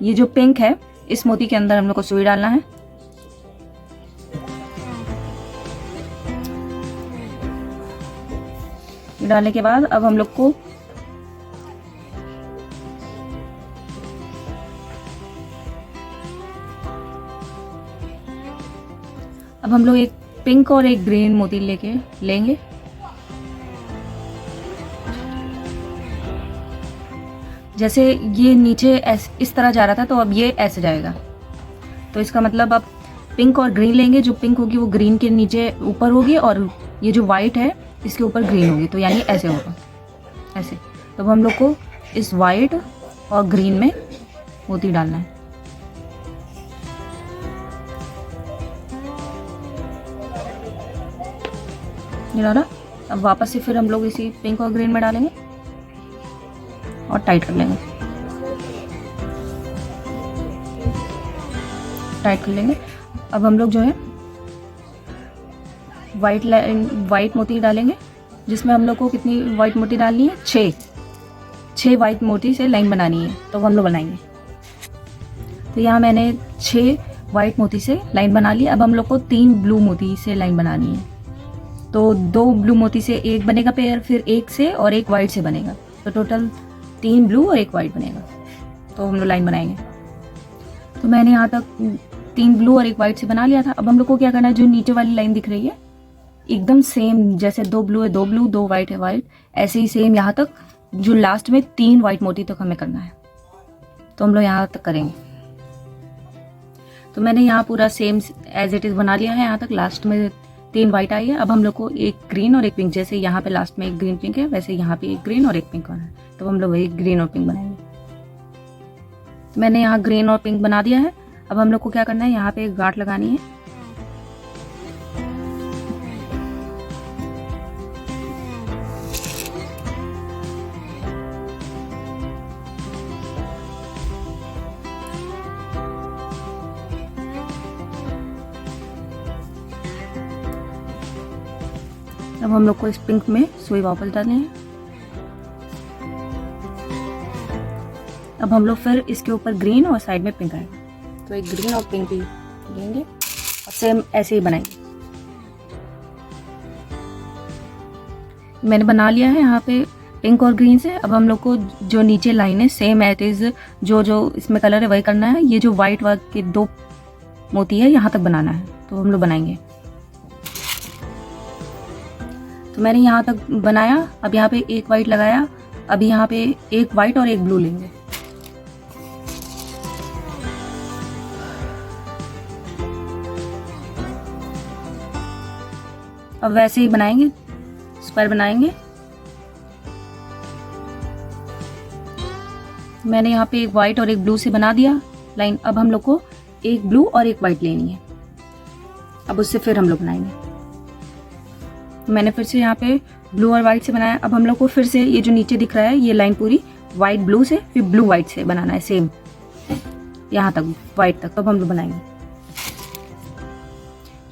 ये जो पिंक है इस मोती के अंदर हम लोग को सुई डालना है। डालने के बाद अब हम लोग को एक पिंक और एक ग्रीन मोती लेंगे। जैसे ये नीचे इस तरह जा रहा था तो अब ये ऐसे जाएगा। तो इसका मतलब अब पिंक और ग्रीन लेंगे। जो पिंक होगी वो ग्रीन के नीचे ऊपर होगी और ये जो वाइट है इसके ऊपर ग्रीन होगी, तो यानी ऐसे होगा, ऐसे। तो हम लोग को इस वाइट और ग्रीन में मोती डालना है। ये डाला। अब वापस से फिर हम लोग इसी पिंक और ग्रीन में डालेंगे और टाइट कर लेंगे, अब हम लोग जो है वाइट मोती डालेंगे, जिसमें हम लोग को कितनी वाइट मोती डालनी है, 6 वाइट मोती से लाइन बनानी है। तो हम लोग बनाएंगे। तो यहाँ मैंने 6 वाइट मोती से लाइन बना ली। अब हम लोग को 3 ब्लू मोती से लाइन बनानी है। तो 2 ब्लू मोती से एक बनेगा पेयर, फिर एक से और एक वाइट से बनेगा। तो टोटल 3 ब्लू और एक वाइट बनेगा। तो हम लोग लाइन बनाएंगे। तो मैंने यहाँ तक 3 ब्लू और एक वाइट से बना लिया था। अब हम लोग को क्या करना है, जो नीचे वाली लाइन दिख रही है एकदम सेम, जैसे 2 ब्लू है 2 ब्लू, 2 वाइट है वाइट, ऐसे ही सेम यहाँ तक जो लास्ट में 3 वाइट मोती तक हमें करना है। तो हम लोग यहाँ तक करेंगे। तो मैंने यहाँ पूरा सेम एज इट इज बना लिया है। यहाँ तक लास्ट में 3 वाइट आई है। अब हम लोग को एक ग्रीन और एक पिंक, जैसे यहाँ पे लास्ट में एक ग्रीन पिंक है वैसे यहाँ पे एक ग्रीन और एक पिंक होना है। तो हम लोग वही ग्रीन और पिंक बनाएंगे। तो मैंने यहाँ ग्रीन और पिंक बना दिया है। अब हम लोग को क्या करना है, यहाँ पे एक गांठ लगानी है। अब हम लोग को इस पिंक में सुई वापस डालनी है। अब हम लोग फिर इसके ऊपर ग्रीन और साइड में पिंक आएगा। तो एक ग्रीन और पिंक भी लेंगे और सेम ऐसे ही बनाएंगे। मैंने बना लिया है यहाँ पे पिंक और ग्रीन से। अब हम लोग को जो नीचे लाइन है सेम एट इज जो इसमें कलर है वही करना है। ये जो वाइट वाइट के 2 मोती है यहाँ तक बनाना है। तो हम लोग बनाएंगे। तो मैंने यहाँ तक बनाया। अब यहाँ पे एक वाइट लगाया। अब यहाँ पे एक वाइट और एक ब्लू लेंगे। अब वैसे ही बनाएंगे, स्क्वायर बनाएंगे। मैंने यहाँ पे एक वाइट और एक ब्लू से बना दिया लाइन। अब हम लोग को एक ब्लू और एक वाइट लेनी है। अब उससे फिर हम लोग बनाएंगे। मैंने फिर से यहाँ पे ब्लू और वाइट से बनाया। अब हम लोग को फिर से ये जो नीचे दिख रहा है ये लाइन पूरी वाइट ब्लू से फिर ब्लू वाइट से बनाना है, सेम यहाँ तक वाइट तक। तब हम लोग बनाएंगे।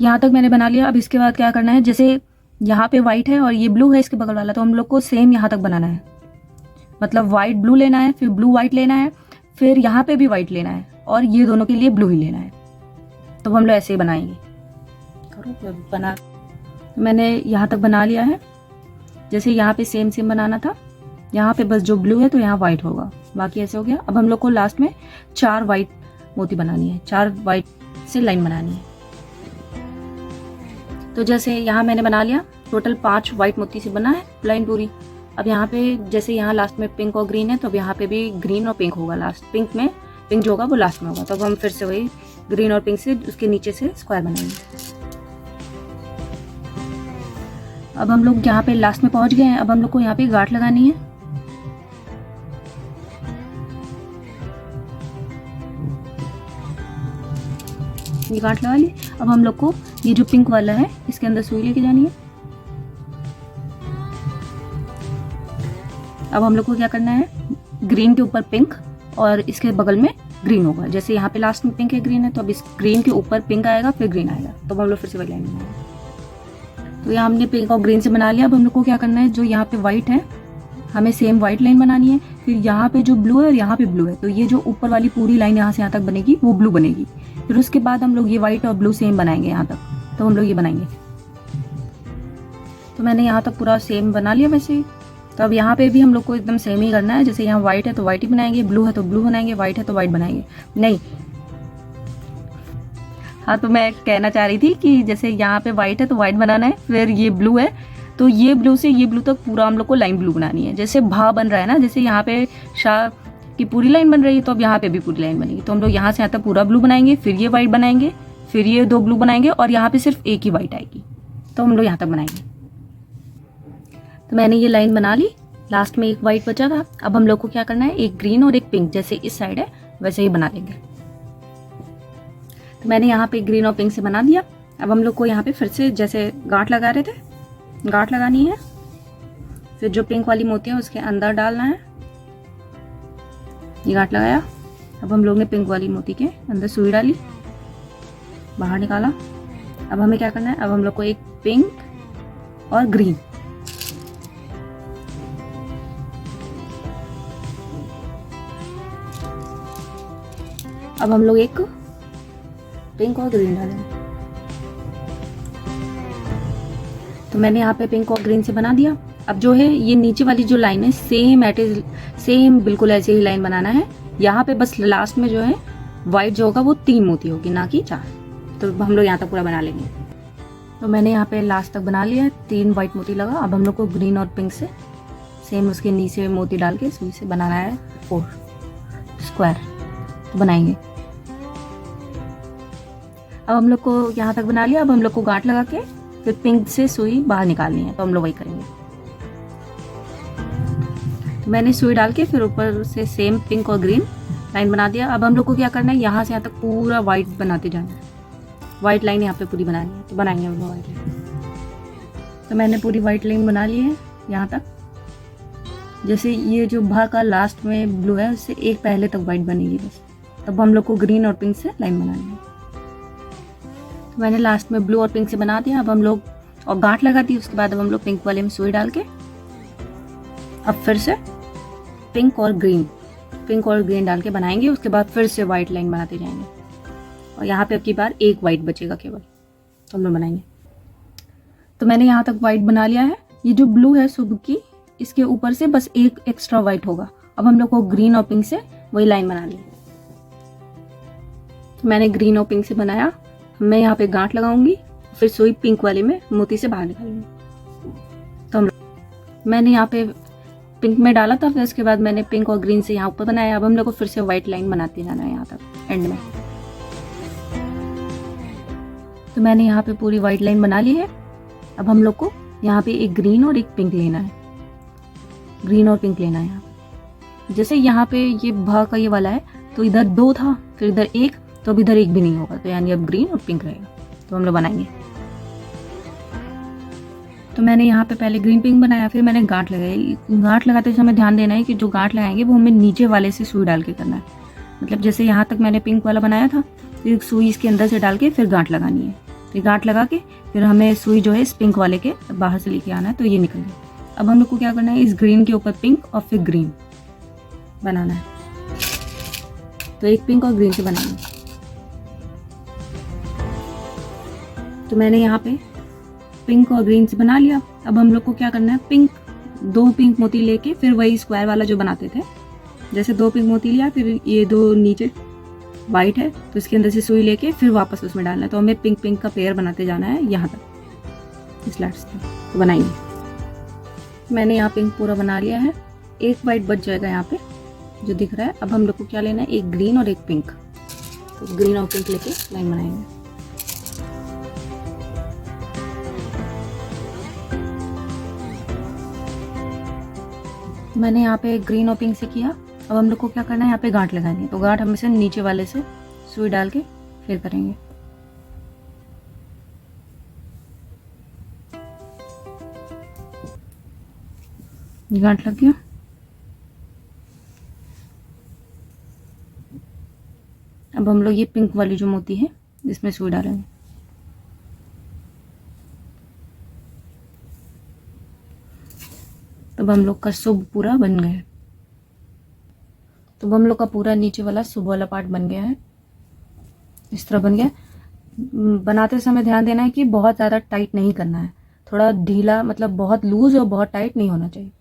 यहाँ तक मैंने बना लिया। अब इसके बाद क्या करना है, जैसे यहाँ पे वाइट है और ये ब्लू है इसके बगल वाला, तो हम लोग को सेम यहाँ तक बनाना है। मतलब वाइट ब्लू लेना है, फिर ब्लू वाइट लेना है, फिर यहाँ पे भी वाइट लेना है और ये दोनों के लिए ब्लू ही लेना है। तो हम लोग ऐसे ही बनाएंगे। करो बना। मैंने यहाँ तक बना लिया है। जैसे यहाँ पे सेम सेम बनाना था, यहाँ पे बस जो ब्लू है तो यहाँ वाइट होगा, बाकी ऐसे हो गया। अब हम लोग को लास्ट में 4 वाइट मोती बनानी है, 4 वाइट से लाइन बनानी है। तो जैसे यहाँ मैंने बना लिया, टोटल 5 वाइट मोती से बना है लाइन पूरी। अब यहाँ पे जैसे यहाँ लास्ट में पिंक और ग्रीन है, तो अब यहाँ पे भी ग्रीन और पिंक होगा लास्ट। पिंक जो होगा वो लास्ट में होगा। तो अब हम फिर से वही ग्रीन और पिंक से उसके नीचे से स्क्वायर बनाएंगे। अब हम लोग यहाँ पे लास्ट में पहुंच गए हैं। अब हम लोग को यहाँ पे गांठ लगानी है। ये गांठ लगा ली। अब हम लोग को ये जो पिंक वाला है इसके अंदर सुई लेके जानी है। अब हम लोग को क्या करना है, ग्रीन के ऊपर पिंक और इसके बगल में ग्रीन होगा। जैसे यहाँ पे लास्ट में पिंक है ग्रीन है, तो अब इस ग्रीन के ऊपर पिंक आएगा फिर ग्रीन आएगा। तो हम लोग फिर से वही लाइन बनाएंगे। तो यहाँ हमने पिंक और ग्रीन से बना लिया। अब हम लोग को क्या करना है, जो यहाँ पे वाइट है हमें सेम वाइट लाइन बनानी है। फिर यहाँ पे जो ब्लू है और यहाँ पे ब्लू है, तो ये जो ऊपर वाली पूरी लाइन यहाँ से यहाँ तक बनेगी वो ब्लू बनेगी। फिर उसके बाद हम लोग ये वाइट और ब्लू सेम बनाएंगे यहाँ तक। तो हम लोग ये बनाएंगे। तो मैंने यहाँ तक पूरा सेम बना लिया वैसे। तो अब यहाँ पे भी हम लोग को एकदम सेम ही करना है। जैसे यहाँ वाइट है तो वाइट ही बनाएंगे, ब्लू है तो ब्लू बनाएंगे, वाइट है तो वाइट बनाएंगे। नहीं, हाँ, तो मैं कहना चाह रही थी कि जैसे यहाँ पे वाइट है तो वाइट बनाना है, फिर ये ब्लू है तो ये ब्लू से ये ब्लू तक पूरा हम लोग को लाइन ब्लू बनानी है। जैसे भा बन रहा है ना, जैसे यहाँ पे शाह की पूरी लाइन बन रही है, तो अब यहाँ पे भी पूरी लाइन बनेगी। तो हम लोग यहाँ से यहाँ तक पूरा ब्लू बनाएंगे, फिर ये वाइट बनाएंगे, फिर ये 2 ब्लू बनाएंगे और यहाँ पे सिर्फ एक ही वाइट आएगी। तो हम लोग यहाँ तक बनाएंगे। तो मैंने ये लाइन बना ली। लास्ट में एक वाइट बचा था। अब हम लोग को क्या करना है, एक ग्रीन और एक पिंक, जैसे इस साइड है वैसे ही बना लेंगे। तो मैंने यहाँ पे ग्रीन और पिंक से बना दिया। अब हम लोग को यहाँ पे फिर से जैसे गांठ लगा रहे थे, गांठ लगानी है। फिर जो पिंक वाली मोती है उसके अंदर डालना है। ये गांठ लगाया। अब हम लोग ने पिंक वाली मोती के अंदर सुई डाली, बाहर निकाला। अब हमें क्या करना है, अब हम लोग को एक पिंक और ग्रीन, अब हम लोग एक पिंक और ग्रीन डालेंगे। तो मैंने यहाँ पे पिंक और ग्रीन से बना दिया। अब जो है ये नीचे वाली जो लाइन है सेम बिल्कुल ऐसे ही लाइन बनाना है। यहाँ पे बस लास्ट में जो है वाइट जो होगा वो 3 मोती होगी, ना कि 4। तो हम लोग यहाँ तक पूरा बना लेंगे। तो मैंने यहाँ पे लास्ट तक बना लिया है, 3 वाइट मोती लगा। अब हम लोग को ग्रीन और पिंक से सेम उसके नीचे मोती डाल के सुई से बनाना है 4 स्क्वायर। तो बनाएंगे। अब हम लोग को यहाँ तक बना लिया। अब हम लोग को गांठ लगा के फिर पिंक से सुई बाहर निकालनी है। तो हम लोग वही करेंगे। तो मैंने सुई डाल के फिर ऊपर से सेम पिंक और ग्रीन लाइन बना दिया। अब हम लोग को क्या करना है, यहाँ से यहाँ तक पूरा वाइट बनाते जाना है। वाइट लाइन यहाँ पे पूरी बनानी है। तो बनाएंगे हम लोग वाइट लाइन। तो मैंने पूरी वाइट लाइन बना ली है यहाँ तक। जैसे ये जो भा का लास्ट में ब्लू है उससे एक पहले तक वाइट बनेगी बस। तब हम लोग को ग्रीन और पिंक से लाइन बनानी है। तो मैंने लास्ट में ब्लू और पिंक से बना दिया। अब हम लोग और गांठ लगा दी। उसके बाद अब हम लोग पिंक वाले में सुई डाल के अब फिर से पिंक और ग्रीन डाल के बनाएंगे। उसके बाद फिर से वाइट लाइन बनाते जाएंगे। और यहाँ पे अब की बार एक वाइट बचेगा केवल। तो हम लोग बनाएंगे। तो मैंने यहाँ तक वाइट बना लिया है। ये जो ब्लू है शुभ की, इसके ऊपर से बस एक एक्स्ट्रा वाइट होगा। अब हम लोग को ग्रीन और पिंक से वही लाइन बनानी है। तो मैंने ग्रीन और पिंक से बनाया। मैं यहाँ पे गांठ लगाऊंगी, फिर सुई पिंक वाले में मोती से बाहर निकालूंगी। तो मैंने यहाँ पे पिंक में डाला था, फिर उसके बाद मैंने पिंक और ग्रीन से यहाँ ऊपर बनाया। अब हम लोग को फिर से व्हाइट लाइन बनाते जाना है यहाँ तक एंड में। तो मैंने यहाँ पे पूरी व्हाइट लाइन बना ली है। अब हम लोग को यहाँ पे एक ग्रीन और एक पिंक लेना है, ग्रीन और पिंक लेना है यहाँ पे। जैसे यहाँ पे ये भ का ये वाला है तो इधर 2 था, फिर इधर 1, तो अब इधर 1 भी नहीं होगा, तो यानी अब ग्रीन और पिंक रहेगा। तो हम लोग बनाएंगे। तो मैंने यहाँ पे पहले ग्रीन पिंक बनाया, फिर मैंने गांठ लगाई। गांठ लगाते समय ध्यान देना है कि जो गांठ लगाएंगे वो हमें नीचे वाले से सुई डाल के करना है। मतलब जैसे यहाँ तक मैंने पिंक वाला बनाया था, फिर सुई इसके अंदर से डाल के फिर गांठ लगानी है। फिर गांठ लगा के फिर हमें सुई जो है इस पिंक वाले के बाहर से लेके आना है, तो ये निकल गया। अब हम लोग को क्या करना है, इस ग्रीन के ऊपर पिंक और फिर ग्रीन बनाना है। तो एक पिंक और ग्रीन से बनाएंगे। तो मैंने यहाँ पे पिंक और ग्रीन से बना लिया। अब हम लोग को क्या करना है, पिंक 2 पिंक मोती लेके फिर वही स्क्वायर वाला जो बनाते थे, जैसे 2 पिंक मोती लिया, फिर ये 2 नीचे वाइट है तो इसके अंदर से सुई लेके फिर वापस उसमें डालना है। तो हमें पिंक पिंक का पेयर बनाते जाना है यहाँ तक, इस लास्ट तक। तो बनाएंगे। मैंने यहाँ पिंक पूरा बना लिया है, एक वाइट बच जाएगा यहाँ पे जो दिख रहा है। अब हम लोग को क्या लेना है, एक ग्रीन और एक पिंक। तो ग्रीन और पिंक लेके लाइन बनाएंगे। मैंने यहाँ पे ग्रीन और पिंक से किया। अब हम लोग को क्या करना है, यहाँ पे गांठ लगानी है। तो गांठ हम इसे नीचे वाले से सुई डाल के फिर करेंगे। गांठ लग गया। अब हम लोग ये पिंक वाली जो मोती है इसमें सुई डालेंगे। तब हम लोग का शुभ पूरा बन गया। तो हम लोग का पूरा नीचे वाला शुभ वाला पार्ट बन गया है, इस तरह बन गया। बनाते समय ध्यान देना है कि बहुत ज़्यादा टाइट नहीं करना है, थोड़ा ढीला, मतलब बहुत लूज और बहुत टाइट नहीं होना चाहिए।